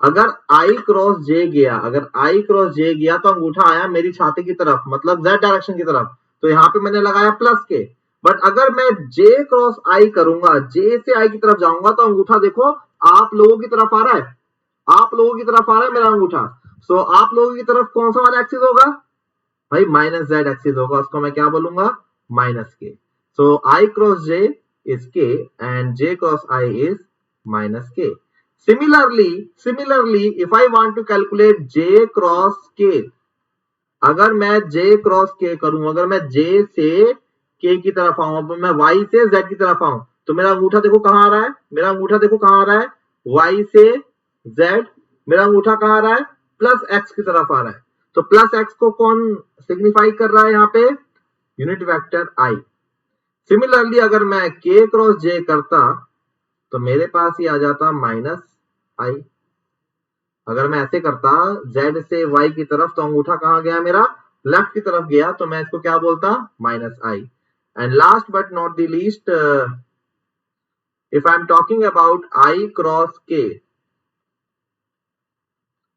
S1: अगर आई क्रॉस जे गया, अगर आई क्रॉस जे गया तो अंगूठा आया मेरी छाती की तरफ, मतलब जेड डायरेक्शन की तरफ, तो यहां पे मैंने लगाया प्लस के। बट अगर मैं जे क्रॉस आई करूंगा, जे से आई की तरफ जाऊंगा तो अंगूठा देखो आप लोगों की तरफ आ रहा है, आप लोगों की तरफ आ रहा है मेरा अंगूठा। सो आप लोगों की तरफ कौन सा वाला एक्सिस होगा भाई, माइनस जेड एक्सिस होगा, उसको मैं क्या बोलूंगा, minus k. So i cross j is k and j cross i is minus k. Similarly if I want to calculate j cross k, अगर मैं जे क्रॉस के करूं, अगर मैं जे से के की तरफ आऊं, अब मैं वाई से जेड की तरफ आऊं, तो मेरा अंगूठा देखो कहां आ रहा है, मेरा अंगूठा देखो कहां आ रहा है, वाई से जेड, मेरा अंगूठा कहां आ रहा है, प्लस एक्स की तरफ आ रहा है। तो प्लस एक्स को कौन सिग्निफाई कर रहा है यहाँ पे, यूनिट वेक्टर आई। सिमिलरली अगर मैं के क्रॉस जे करता तो मेरे पास ही आ जाता माइनस आई। अगर मैं ऐसे करता z से y की तरफ तो अंगूठा कहां गया मेरा, लेफ्ट की तरफ गया, तो मैं इसको क्या बोलता, minus I. And last but not the least, if I am talking about I cross के,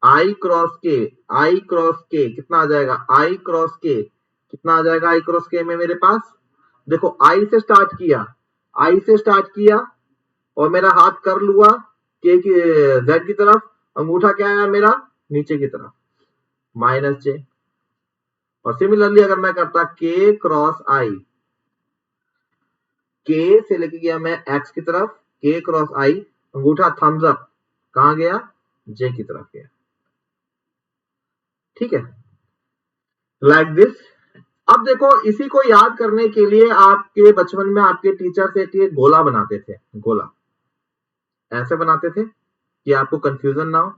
S1: आई क्रॉस के, आई क्रॉस के कितना आ जाएगा, आई क्रॉस के कितना आ जाएगा, आई क्रॉस के में मेरे पास देखो आई से स्टार्ट किया, आई से स्टार्ट किया और मेरा हाथ कर लुआ के की जेड की तरफ, अंगूठा क्या आया मेरा, नीचे की तरफ, माइनस जे। और सिमिलरली अगर मैं करता के क्रॉस आई, के से लेके गया मैं एक्स की तरफ, के क्रॉस आई, अंगूठा थम्स अप कहां गया, जे की तरफ गया। ठीक है, लाइक दिस। अब देखो इसी को याद करने के लिए आपके बचपन में आपके टीचर एक गोला बनाते थे, गोला ऐसे बनाते थे कि आपको कंफ्यूजन ना हो।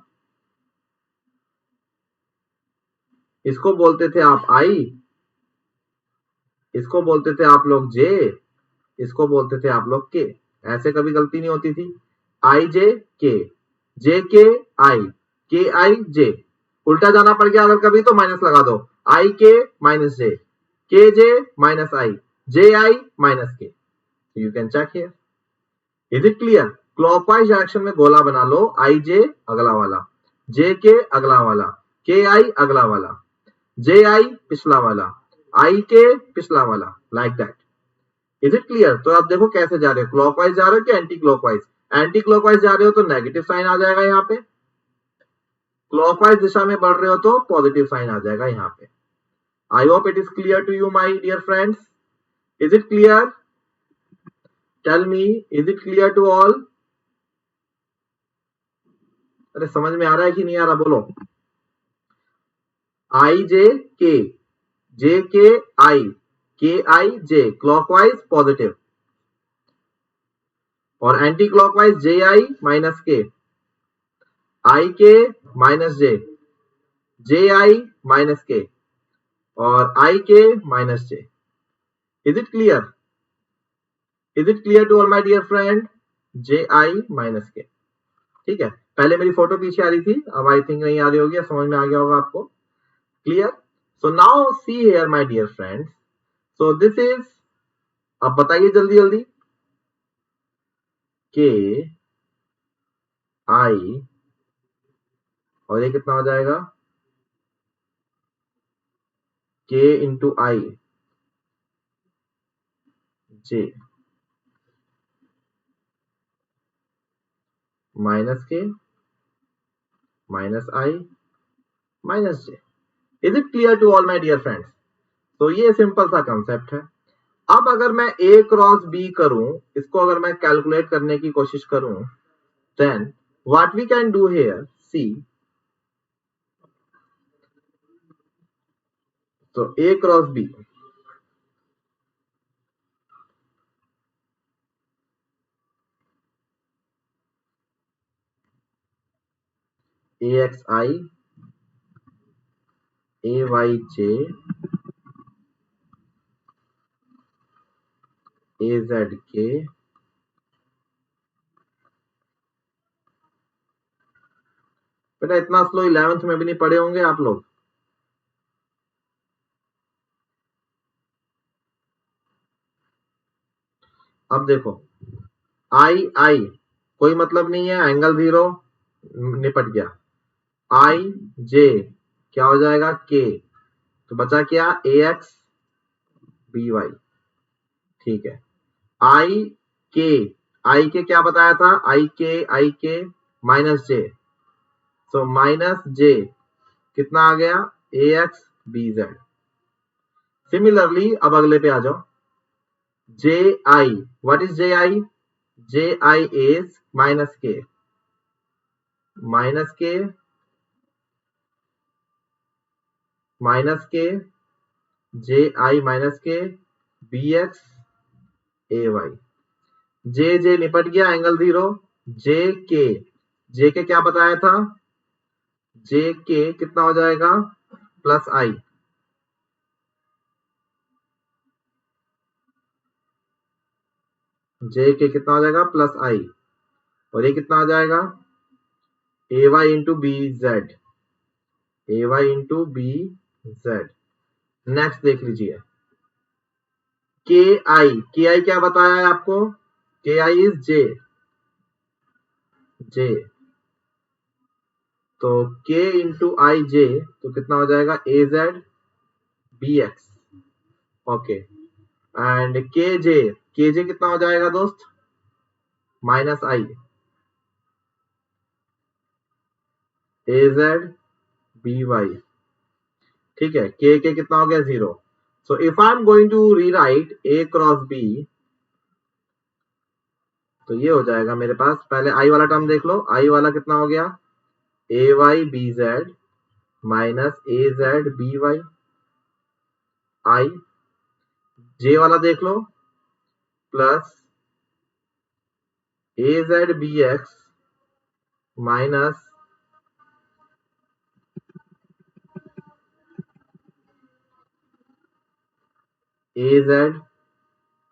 S1: इसको बोलते थे आप आई, इसको बोलते थे आप लोग जे, इसको बोलते थे आप लोग के। ऐसे कभी गलती नहीं होती थी, आई जे के आई, के आई जे। उल्टा जाना पड़ गया अगर कभी तो माइनस लगा दो, आई k minus j, k j minus i, j i minus k. You can check here, is it clear? Clockwise direction में गोला बना लो, आई जे अगला वाला, जे के अगला वाला, के आई अगला वाला, जे आई पिछला वाला, आई के पिछला वाला, like that. Is it clear? तो आप देखो कैसे जा रहे हो, क्लॉकवाइज जा रहे हो कि एंटी क्लॉकवाइज? एंटी क्लॉकवाइज जा रहे हो तो नेगेटिव साइन आ जाएगा यहाँ पे, क्लॉकवाइज दिशा में बढ़ रहे हो तो पॉजिटिव साइन आ जाएगा यहाँ पे। I hope it is clear to you my dear friends. Is it clear? Tell me, is it clear to all? अरे समझ में आ रहा है कि नहीं आ रहा, बोलो। आई जे के, जे के आई, के आई जे, क्लॉकवाइज पॉजिटिव, और anti clockwise J i minus के, आई k minus J i minus के, और i k minus j. Is it clear? Is it clear to all my dear friend? J i minus k, ठीक है। पहले मेरी photo पीछे आ रही थी, अब आई थिंक नहीं आ रही होगी, समझ में आ गया होगा आपको। Clear? So now see here my dear friends, so this is, अब बताइए जल्दी जल्दी, के आई, और ये कितना हो जाएगा, k into i j minus k minus i minus j. Is it clear to all my dear friends? तो ये सिंपल सा कंसेप्ट है। अब अगर मैं ए क्रॉस बी करूं, इसको अगर मैं कैलकुलेट करने की कोशिश करूं, then what we can do here, see, तो a cross b, a x i, a y j, a z k, बेटा इतना स्लो 11th में भी नहीं पढ़े होंगे आप लोग। अब देखो, आई आई कोई मतलब नहीं है, एंगल 0 निपट गया। आई जे क्या हो जाएगा, के, तो बचा क्या, ए एक्स बी वाई, ठीक है। आई के, आई के क्या बताया था, आई के माइनस जे, सो माइनस जे कितना आ गया, a x b z. Similarly अब अगले पे आ जाओ, j i, what is j i, j i is minus k, minus k minus k, j i minus k, b x a y, j j निपट गया, एंगल 0, जे के क्या बताया था, जे के कितना हो जाएगा, प्लस आई, जे के कितना हो जाएगा, प्लस आई, और ये कितना आ जाएगा, a y into b z, a y into b z. Next देख लीजिए, के आई क्या बताया है आपको, के आई इज जे, जे, तो के इंटू आई जे, तो कितना हो जाएगा, a z b x, okay. And k j कितना हो जाएगा दोस्त, minus i, a z b y, ठीक है। के कितना हो गया, 0। So if I am going to rewrite a cross b, तो ये हो जाएगा मेरे पास, पहले आई वाला टर्म देख लो, आई वाला कितना हो गया, ए वाई बी जेड माइनस ए जेड बी वाई, आई, जे वाला देख लो, plus A z b x minus A z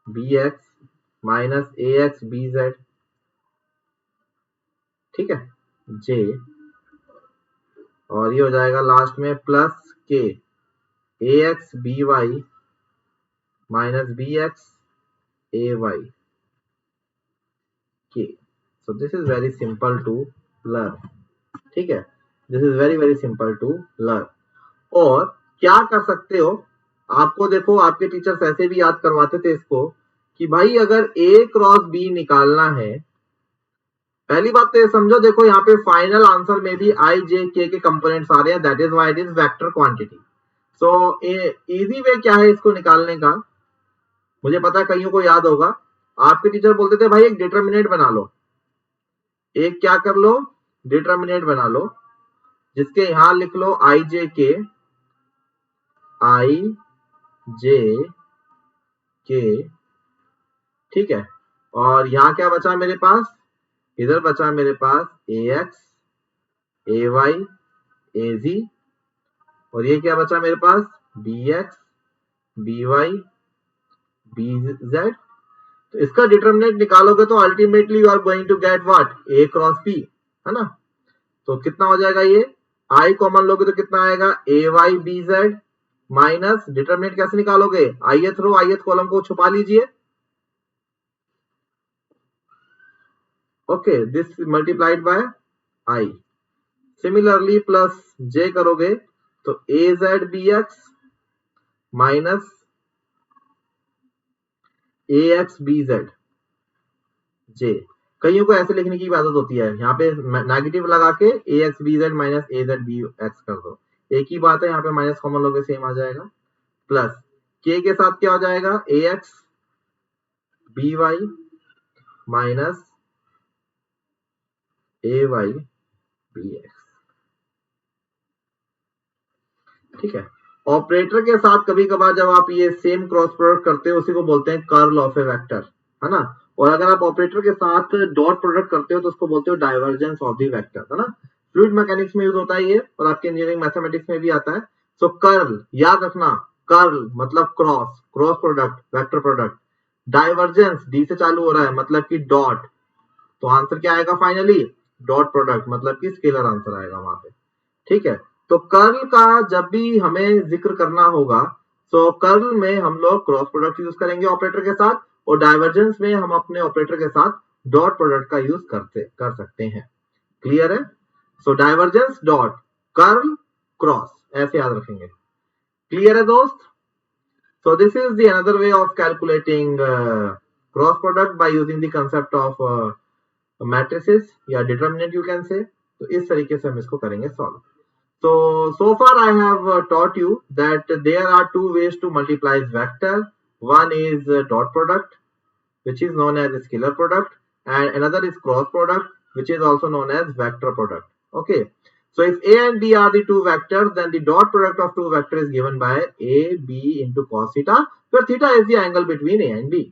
S1: b x minus a x b Z, ठीक है, जे, और ये हो जाएगा लास्ट में plus k, a x b y minus b x a y k. So this is very simple to learn, ठीक है, this is very very simple to learn. और क्या कर सकते हो, आपको देखो आपके टीचर्स ऐसे भी याद करवाते थे इसको, कि भाई अगर ए क्रॉस बी निकालना है, पहली बात तो ये समझो, देखो यहाँ पे फाइनल आंसर में भी आई जे के कंपोनेंट्स आ रहे हैं, that is why it is vector quantity. So easy way क्या है इसको निकालने का, मुझे पता है कईयों को याद होगा, आपके टीचर बोलते थे भाई एक डिटरमिनेंट बना लो, एक क्या कर लो, डिटरमिनेंट बना लो, जिसके यहां लिख लो आई जे के, ठीक है, और यहाँ क्या बचा मेरे पास, इधर बचा मेरे पास ए एक्स ए वाई ए जी, और ये क्या बचा मेरे पास, b x b y b z. तो इसका डिटरमिनेंट निकालोगे तो ultimately you are going to get what, a cross b, है ना। तो कितना हो जाएगा, ये आई कॉमन लोगे तो कितना आएगा, a y b z minus, determinant कैसे निकालोगे, आईएथ रो आईएथ कॉलम को छुपा लीजिए, okay, this multiplied by i, similarly plus j करोगे तो a z b x minus a x b z j. कईयों को ऐसे लिखने की आदत होती है, यहाँ पे नेगेटिव लगा के a x b z minus A z b x कर दो, एक ही बात है, यहाँ पे माइनस कॉमन लोगे सेम आ जाएगा, प्लस के साथ क्या हो जाएगा, ए एक्स बी वाई माइनस ए वाई बी एक्स, ठीक है। ऑपरेटर के साथ कभी कभार जब आप ये सेम क्रॉस प्रोडक्ट करते हो, उसी को बोलते हैं कर्ल ऑफ ए वेक्टर, है ना। और अगर आप ऑपरेटर के साथ डॉट प्रोडक्ट करते हो तो उसको बोलते हो डाइवर्जेंस ऑफ द वेक्टर, है ना। फ्लूइड मैकेनिक्स में यूज होता है ये, और आपके इंजीनियरिंग मैथमेटिक्स में भी आता है। सो कर्ल याद रखना, कर्ल मतलब cross, cross product vector product, divergence D से चालू हो रहा है मतलब कि डॉट, तो आंसर क्या आएगा फाइनली, डॉट प्रोडक्ट मतलब कि स्केलर आंसर आएगा वहां पे, ठीक है। तो कर्ल का जब भी हमें जिक्र करना होगा, तो कर्ल में हम लोग क्रॉस प्रोडक्ट यूज करेंगे ऑपरेटर के साथ, और डाइवर्जेंस में हम अपने ऑपरेटर के साथ डॉट प्रोडक्ट का यूज कर सकते हैं, क्लियर है। सो डाइवर्जेंस डॉट कर्ल क्रॉस, ऐसे याद रखेंगे, क्लियर है दोस्त। सो this is the another way of calculating cross product by using the concept of matrices या डिटरमिनेंट यू कैन से। तो इस तरीके से हम इसको करेंगे solve. So far I have taught you that there are two ways to multiply vector. One is dot product, which is known as scalar product, and another is cross product, which is also known as vector product. Okay. So if A and B are the two vectors, then the dot product of two vectors is given by AB into cos theta, where theta is the angle between A and B.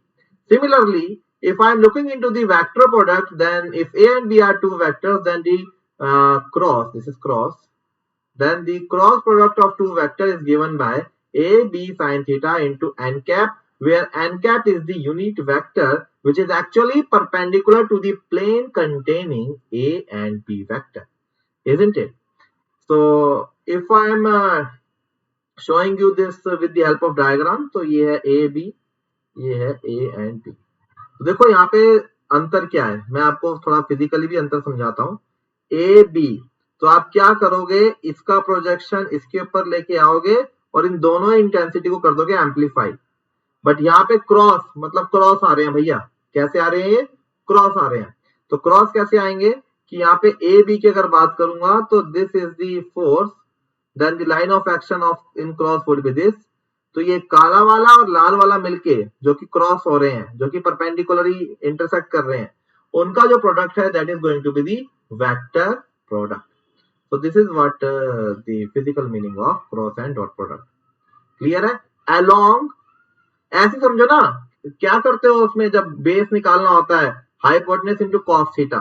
S1: Similarly, if I am looking into the vector product, then if A and B are two vectors, then the cross, this is cross, then the cross product of two vectors is given by AB sin theta into n cap, where n cap is the unit vector which is actually perpendicular to the plane containing A and B vector, isn't it? So if I am showing you this with the help of diagram, तो ये है A B, ये है A and B। तो देखो यहाँ पे अंतर क्या है, मैं आपको थोड़ा फिजिकली भी अंतर समझाता हूँ। ए बी, तो आप क्या करोगे, इसका प्रोजेक्शन इसके ऊपर लेके आओगे और इन दोनों इंटेंसिटी को कर दोगे एम्पलीफाई। बट यहाँ पे क्रॉस मतलब क्रॉस आ रहे हैं भैया, कैसे आ रहे हैं, ये क्रॉस आ रहे हैं। तो क्रॉस कैसे आएंगे कि यहाँ पे ए बी की अगर बात करूंगा तो this is the force, then the line of action of in cross would be this. तो ये काला वाला और लाल वाला मिलके जो कि क्रॉस हो रहे हैं, जो कि परपेंडिकुलरली इंटरसेक्ट कर रहे हैं, उनका जो प्रोडक्ट है that is going to be the vector product. So this is what the physical meaning of cross and dot product. Clear है? Along, ऐसे समझो ना, क्या करते हो उसमें जब बेस निकालना होता है, हाइपोटेनस इनटू cos थीटा,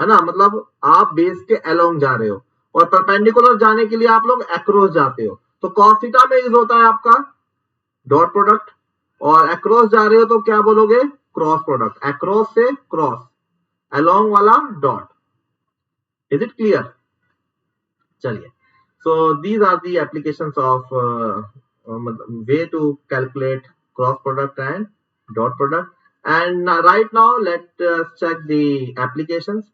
S1: है ना, मतलब आप बेस के along जा रहे हो, और परपेंडिकुलर जाने के लिए आप लोग अक्रॉस जाते हो। तो cos थीटा में यूज होता है आपका डॉट प्रोडक्ट, और अक्रॉस जा रहे हो तो क्या बोलोगे, क्रॉस प्रोडक्ट, अक्रॉस से क्रॉस, along वाला डॉट। Is it clear? चलिए, so these are the applications of way to calculate cross product and dot product, and right now let check the applications.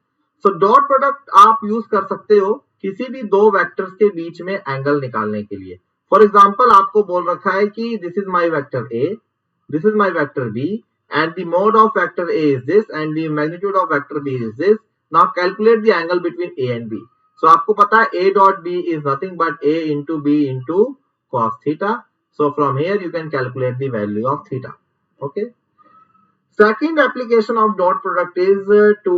S1: So dot product आप use कर सकते हो किसी भी दो vectors के बीच में एंगल निकालने के लिए। फॉर एग्जाम्पल आपको बोल रखा है कि this is my vector a, this is my vector b, and the mode of vector A is this and the magnitude of vector B is this, Now calculate the angle between A and B. So आपको पता है A dot B is nothing but A into B into cos theta. So from here you can calculate the value of theta. Okay. Second application of dot product is to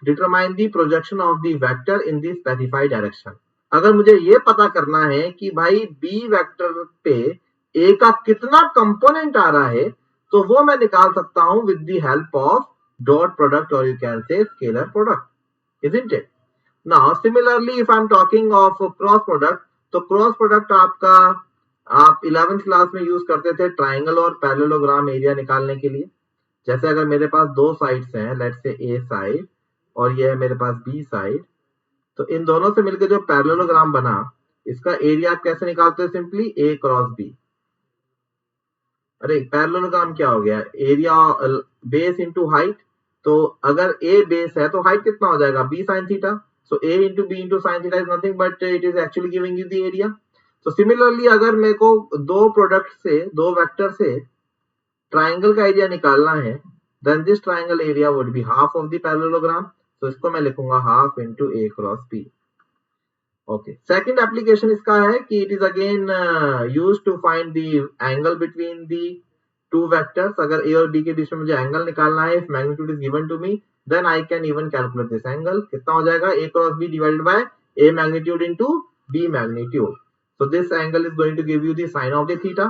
S1: determine the projection of the vector in the specified direction. अगर मुझे ये पता करना है कि भाई B vector पे A का कितना कंपोनेंट आ रहा है, तो वो मैं निकाल सकता हूं with the help of dot product or you can say scalar product, isn't it? Now similarly if I'm talking of cross product, तो cross product आपका आप 11th क्लास में यूज करते थे ट्राइंगल और पैरेललोग्राम एरिया निकालने के लिए. जैसे अगर मेरे पास दो साइड्स हैं, लेट्स से ए साइड और ये है मेरे पास बी साइड, तो इन दोनों से मिलकर जो पैरेललोग्राम बना, इसका एरिया आप कैसे निकालते हैं? सिंपली ए क्रॉस बी. अरे पैरेललोग्राम क्या हो गया? Area base into height. तो अगर ए बेस है तो हाइट कितना हो जाएगा? B sine theta. So a into b into sine theta is nothing but it is actually giving you the area. तो सिमिलरली अगर मेरे को दो प्रोडक्ट से, दो वेक्टर से ट्राइंगल का एरिया निकालना है, then this triangle area would be half of the parallelogram. तो इसको मैं लिखूंगा half into a cross b. Okay. Second application इसका है कि it is again used to find the angle between the two vectors. अगर ए और B के बीच में मुझे एंगल निकालना है, if magnitude is given to me, then I can even calculate this angle. कितना हो जाएगा? A cross b divided by a magnitude into b magnitude. So this angle is going to give you the sine of the theta.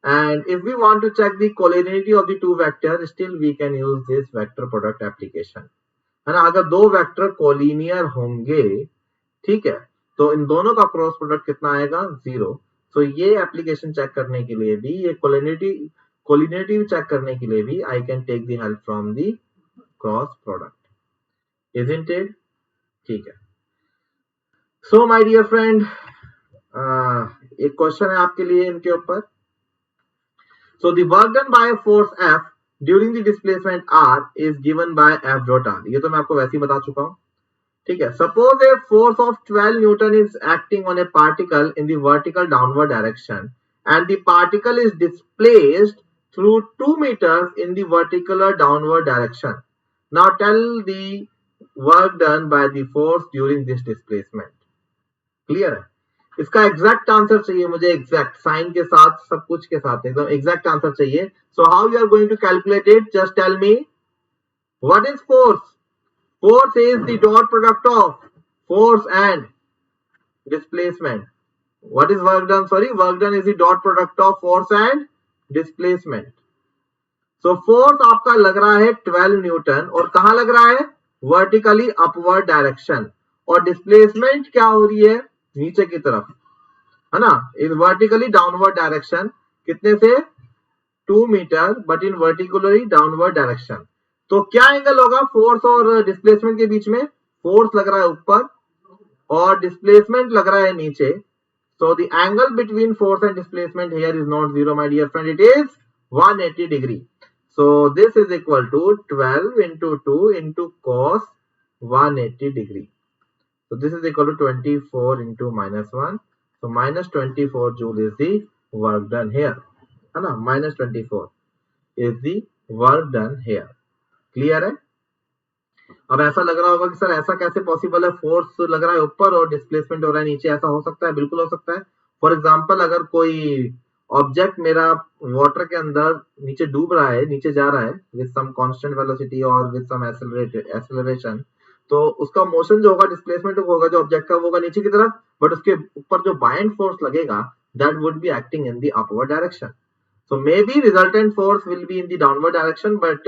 S1: And if we want to check the collinearity of the two vectors, still we can use this vector product application. है ना? अगर दो vector collinear होंगे, ठीक है, तो इन दोनों का क्रॉस प्रोडक्ट कितना आएगा? 0. सो ये एप्लीकेशन चेक करने के लिए भी, ये कोलिनियरिटी चेक करने के लिए भी I can take the help from the cross product. Isn't it? ठीक है. सो माय डियर फ्रेंड, एक क्वेश्चन है आपके लिए इनके ऊपर. So the work done by a force F during the displacement R is given by F dot R. ये तो मैं आपको वैसे ही बता चुका हूँ. ठीक है. Suppose a force of 12 Newton is acting on a particle in the vertical downward direction and the particle is displaced through 2 meters in the vertical downward direction. Now tell the work done by the force during this displacement. Clear है? इसका exact answer चाहिए मुझे, exact sign के साथ, सब कुछ के साथ एकदम एग्जैक्ट आंसर चाहिए. So how you are going to calculate it? Just tell me what is force. Force is the dot product of force and displacement. What is work done? Sorry, work done is the dot product of force and displacement. So force आपका लग रहा है 12 Newton और कहां लग रहा है? Vertically upward direction. और डिस्प्लेसमेंट क्या हो रही है? नीचे की तरफ, है ना, इन वर्टिकली डाउनवर्ड डायरेक्शन. कितने से? 2 metre, but in vertically downward direction. तो क्या एंगल होगा फोर्स और डिस्प्लेसमेंट के बीच में? फोर्स लग रहा है ऊपर और डिस्प्लेसमेंट लग रहा है नीचे. So the angle between force and displacement here is not 0 my dear friend, it is 180 degree. So this is equal to 12 into 2 into cos 180 degree. So this is equal to 24 into minus 1. So minus 24 joule is the work done here. है ना? Minus 24 is the work done here. Clear है? अब ऐसा लग रहा होगा कि sir ऐसा कैसे पॉसिबल है? फोर्स लग रहा है ऊपर और डिस्प्लेसमेंट हो रहा है नीचे. ऐसा हो सकता है? बिल्कुल हो सकता है. फॉर एग्जाम्पल, अगर कोई ऑब्जेक्ट मेरा वाटर के अंदर नीचे डूब रहा है, नीचे जा रहा है विद सम कांस्टेंट वेलोसिटी और विद सम एक्सेलरेशन, तो उसका मोशन जो होगा, डिस्प्लेसमेंट होगा जो ऑब्जेक्ट का, वो होगा नीचे की तरफ, बट उसके ऊपर जो बाइंड फोर्स लगेगा that would be acting in the upward direction. So may be resultant force will be in the downward direction, but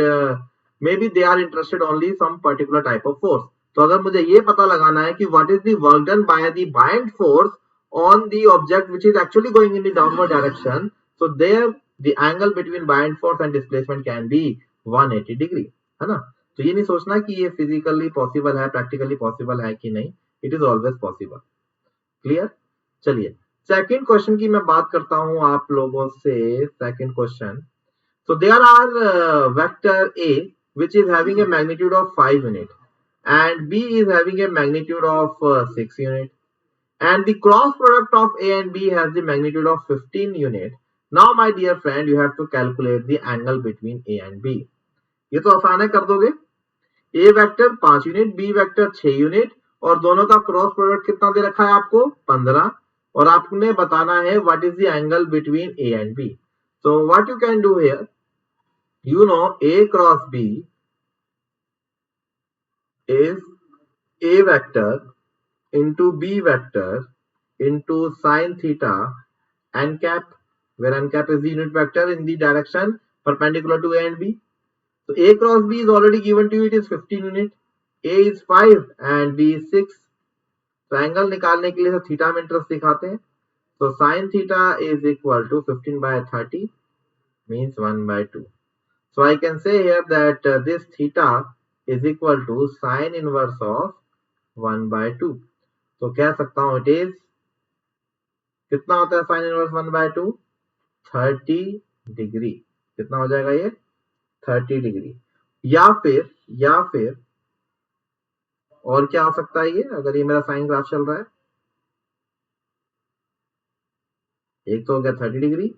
S1: may be they are interested only some particular type of force. तो अगर मुझे ये पता लगाना है कि what is the work done by the bind force on the object which is actually going in the downward direction, so there the angle between bind force and displacement can be 180 degree. है ना? तो ये नहीं सोचना कि ये physically possible है, practically possible है कि नहीं. It is always possible. Clear? चलिए सेकंड क्वेश्चन की मैं बात करता हूं आप लोगों से. Second question. So there are vector a which is having a magnitude of 5 unit and B is having a magnitude of 6 unit. And the cross product of A and B has the magnitude of 15 unit. Now my dear friend, you have to calculate the angle between A and B. ये तो आसान है, कर दोगे. A vector 5 unit, b vector 6 unit, और दोनों का cross product कितना दे रखा है आपको 15, और आपने बताना है what is the angle between a and b. So what you can do here, you know A cross B is A vector into B vector into sine theta n cap, where n cap is the unit vector in the direction perpendicular to A and B. So A cross B is already given to you, it is 15 unit, A is 5 and B is 6. तो angle निकालने के लिए तो theta में interest दिखाते हैं. So sin theta is equal to 15 by 30 means 1 by 2. So I can say here that this theta is equal to sin inverse of 1 by 2. तो कह सकता हूं it is, कितना होता है sin inverse 1 by 2? 30 डिग्री. कितना हो जाएगा ये 30 डिग्री. या फिर और क्या हो सकता है ये, अगर ये मेरा साइन ग्राफ चल रहा है, एक तो हो गया 30 डिग्री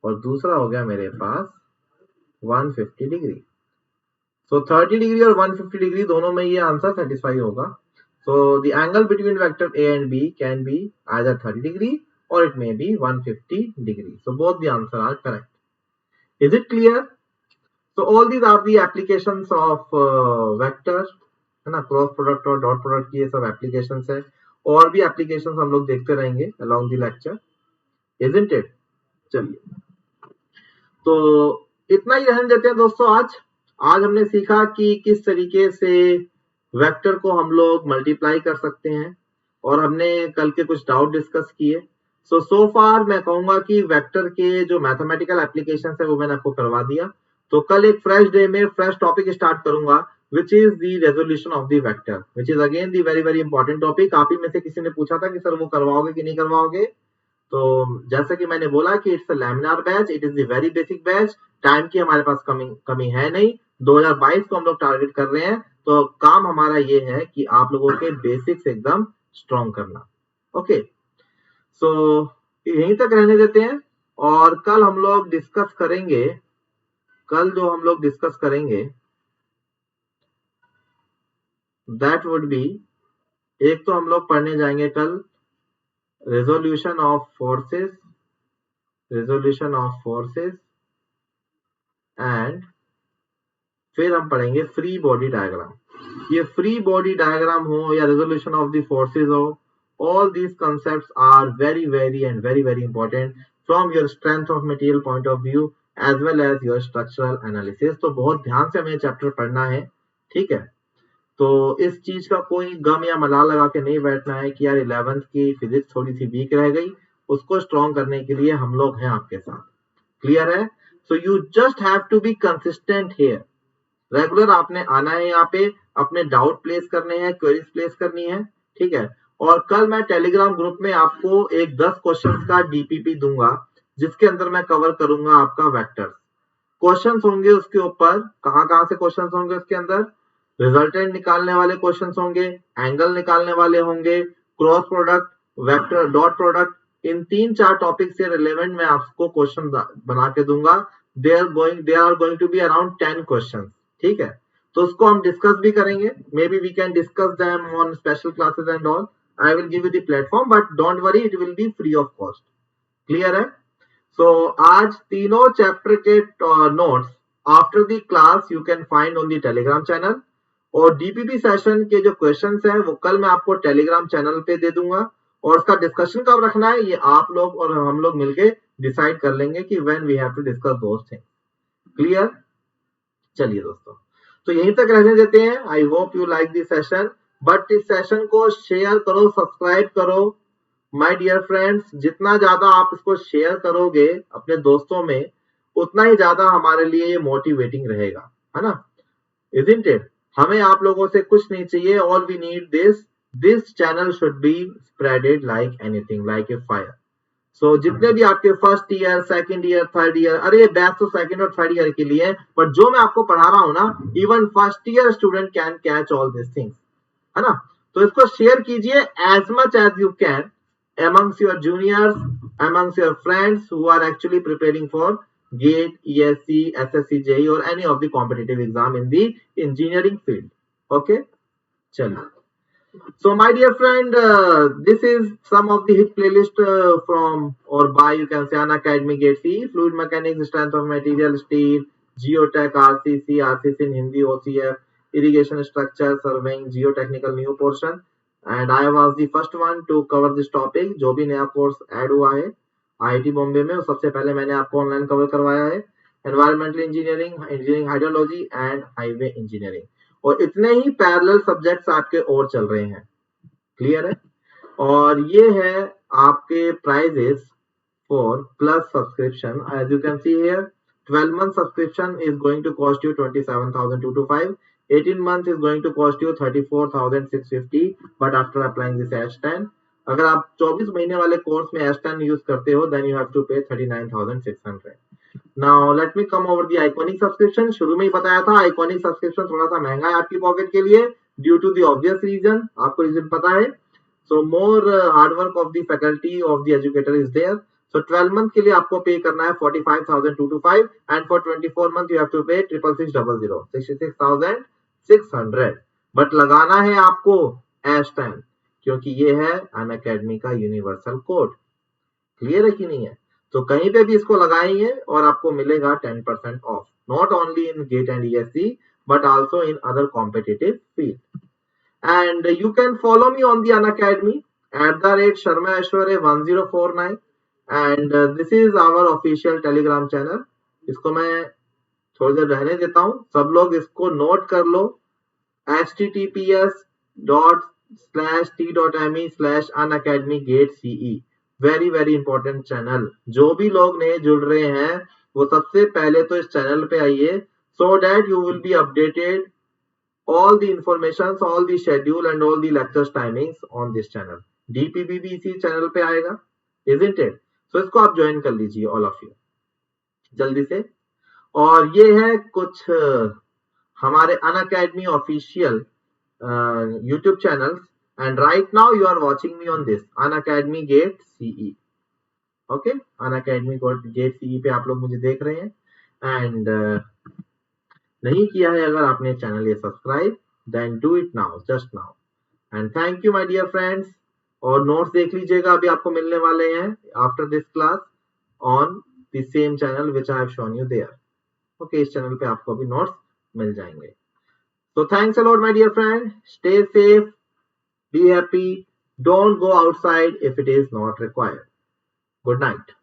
S1: और दूसरा हो गया मेरे पास 150 डिग्री. सो 30 डिग्री और 150 डिग्री दोनों में ये आंसर सेटिस्फाई होगा. So the angle between vector a and b can be either 30 degree or it may be 150 degree. So both the answer are correct. Is it clear? So all these are the applications of vector, है ना, cross product और dot product की ये सब applications है. और भी applications हम लोग देखते रहेंगे along the lecture, isn't it? चलिए, तो इतना ही रहने देते हैं दोस्तों. आज हमने सीखा कि किस तरीके से वेक्टर को हम लोग मल्टीप्लाई कर सकते हैं, और हमने कल के कुछ डाउट डिस्कस किए. सो फार मैं कहूंगा कि वेक्टर के जो मैथमेटिकल एप्लीकेशन है वो मैंने आपको करवा दिया. तो कल एक फ्रेश डे में फ्रेश टॉपिक स्टार्ट करूंगा which is the resolution of the vector, which is again the very very important topic. आप ही में से किसी ने पूछा था कि सर वो करवाओगे कि नहीं करवाओगे. तो जैसा कि मैंने बोला कि it's a laminar batch, it is the very basic batch. Time की हमारे पास कमी है नहीं. 2022 को हम लोग टारगेट कर रहे हैं, तो काम हमारा ये है कि आप लोगों के बेसिक्स एकदम स्ट्रॉन्ग करना. ओके, सो यहीं तक रहने देते हैं. और कल हम लोग डिस्कस करेंगे, दैट वुड बी, एक तो हम लोग पढ़ने जाएंगे कल रेजोल्यूशन ऑफ फोर्सेस एंड फिर हम पढ़ेंगे फ्री बॉडी डायग्राम. ये फ्री बॉडी डायग्राम हो या रेजोल्यूशन ऑफ द फोर्सेस हो, all these concepts are very very and very very important from your strength of material point of view as well as your structural analysis. तो बहुत ध्यान से हमें chapter पढ़ना है, ठीक है. तो इस चीज का कोई गम या मलाल लगा के नहीं बैठना है कि यार 11th की फिजिक्स थोड़ी सी वीक रह गई. उसको स्ट्रॉन्ग करने के लिए हम लोग हैं आपके साथ. क्लियर है? So you just have to be consistent here. Regular आपने आना है, यहाँ पे अपने डाउट प्लेस करने हैं, क्वेरीज प्लेस करनी है, ठीक है. और कल मैं टेलीग्राम ग्रुप में आपको एक 10 क्वेश्चंस का डीपीपी दूंगा जिसके अंदर मैं कवर करूंगा आपका वेक्टर्स. क्वेश्चंस होंगे उसके ऊपर, कहां से क्वेश्चंस होंगे उसके अंदर, रिजल्टेंट निकालने वाले क्वेश्चंस होंगे, एंगल निकालने वाले होंगे, cross product, vector, dot product. इन 3-4 टॉपिक से रिलेवेंट मैं आपको क्वेश्चन बना के दूंगा. They are going to be around 10 question, ठीक है. तो उसको हम डिस्कस भी करेंगे. Maybe we can discuss them on special classes and all. I will give you the platform, but don't worry, it will be free of cost. Clear है? So आज तीनों चैप्टर के notes after the class you can find on the Telegram channel. और DPP session के जो questions हैं वो कल मैं आपको टेलीग्राम चैनल पे दे दूंगा. और उसका डिस्कशन कब रखना है ये आप लोग और हम लोग मिलके डिसाइड कर लेंगे कि when we have to discuss those things. Clear? चलिए दोस्तों, तो यहीं तक रहने देते हैं. I hope you like this session, but इस सेशन को शेयर करो, सब्सक्राइब करो माय डियर फ्रेंड्स. जितना ज्यादा आप इसको शेयर करोगे अपने दोस्तों में, उतना ही ज्यादा हमारे लिए ये मोटिवेटिंग रहेगा, है ना. Isn't it? हमें आप लोगों से कुछ नहीं चाहिए. All we need this channel should be spreaded like anything, like a fire. So जितने भी आपके first year, second year, third year, अरे बैच तो सेकंड और थर्ड ईयर के लिए है, पर जो मैं आपको पढ़ा रहा हूं ना, even first year student can catch all this things, है ना. तो इसको शेयर कीजिए as much as you can amongst your juniors, amongst your friends who are actually preparing for GATE, ESC, SSC, JEE or any of the competitive exam in the engineering field. Okay चलिए. So my dear friend, this is some of the hit playlist from or by you can say Unacademy Gate C, Fluid Mechanics, Strength of Material, Steel, Geotech, RCC, RCC in Hindi, OCF, Irrigation Structure, Surveying, Geotechnical new portion. And I was the first one to cover this topic. जो भी नया course add हुआ है IIT Bombay में, सबसे पहले मैंने आपको ऑनलाइन कवर करवाया है. Environmental engineering, engineering hydrology and highway engineering, और इतने ही पैरेलल सब्जेक्ट्स आपके और चल रहे हैं. क्लियर है. और ये है आपके prizes for plus subscription. As you can see here 12 month subscription is going to cost you 27,225. 18 months is going to cost you 34,650, but after applying this H10, अगर आप 24 महीने वाले कोर्स में H10 यूज करते हो then you have to pay 39,600. Now let me come over the Iconic subscription. शुरू में ही बताया था Iconic subscription थोड़ा सा महंगा है आपकी पॉकेट के लिए due to the obvious reason. आपको रीजन पता है. So more hard work of the faculty of the educator is there. So 12 month के लिए आपको पे करना है 45,225 and for 24 month you have to pay 66,600 66,600. But लगाना है आपको H10 क्योंकि ये है अनअकैडमी का यूनिवर्सल कोड. क्लियर है कि नहीं है. तो कहीं पे भी इसको लगाएंगे और आपको मिलेगा 10% off, not only in GATE and ESC but also in other competitive field. And you can follow me on the Unacademy @Sharma Aishwarya 1049, and this is our official Telegram channel. इसको मैं थोड़ी देर रहने देता हूँ. सब लोग इसको नोट कर लो. https:/t.me/unacademyGateCE. Very very important channel. जो भी लोग नए जुड़ रहे हैं वो सबसे पहले तो इस चैनल पे आइए, so that you will be updated all the informations, all the schedule and all the lectures timings on this channel. DPB भी इसी चैनल पे आएगा, isn't it? So इसको आप ज्वाइन कर लीजिए all of you जल्दी से. और ये है कुछ हमारे Unacademy official YouTube channels, and right now you are watching me on this Unacademy Gate CE. Okay, Unacademy Gate CE पे आप लोग मुझे देख रहे हैं. एंड नहीं किया है अगर आपने चैनल ये subscribe, then do it now, just now. And thank you my dear friends. और नोट्स देख लीजिएगा, अभी आपको मिलने वाले हैं after this class on the same channel which I have shown you there. Okay, इस चैनल पे आपको अभी नोट्स मिल जाएंगे. So thanks a lot my dear friend. Stay safe, be happy, don't go outside if it is not required. Good night.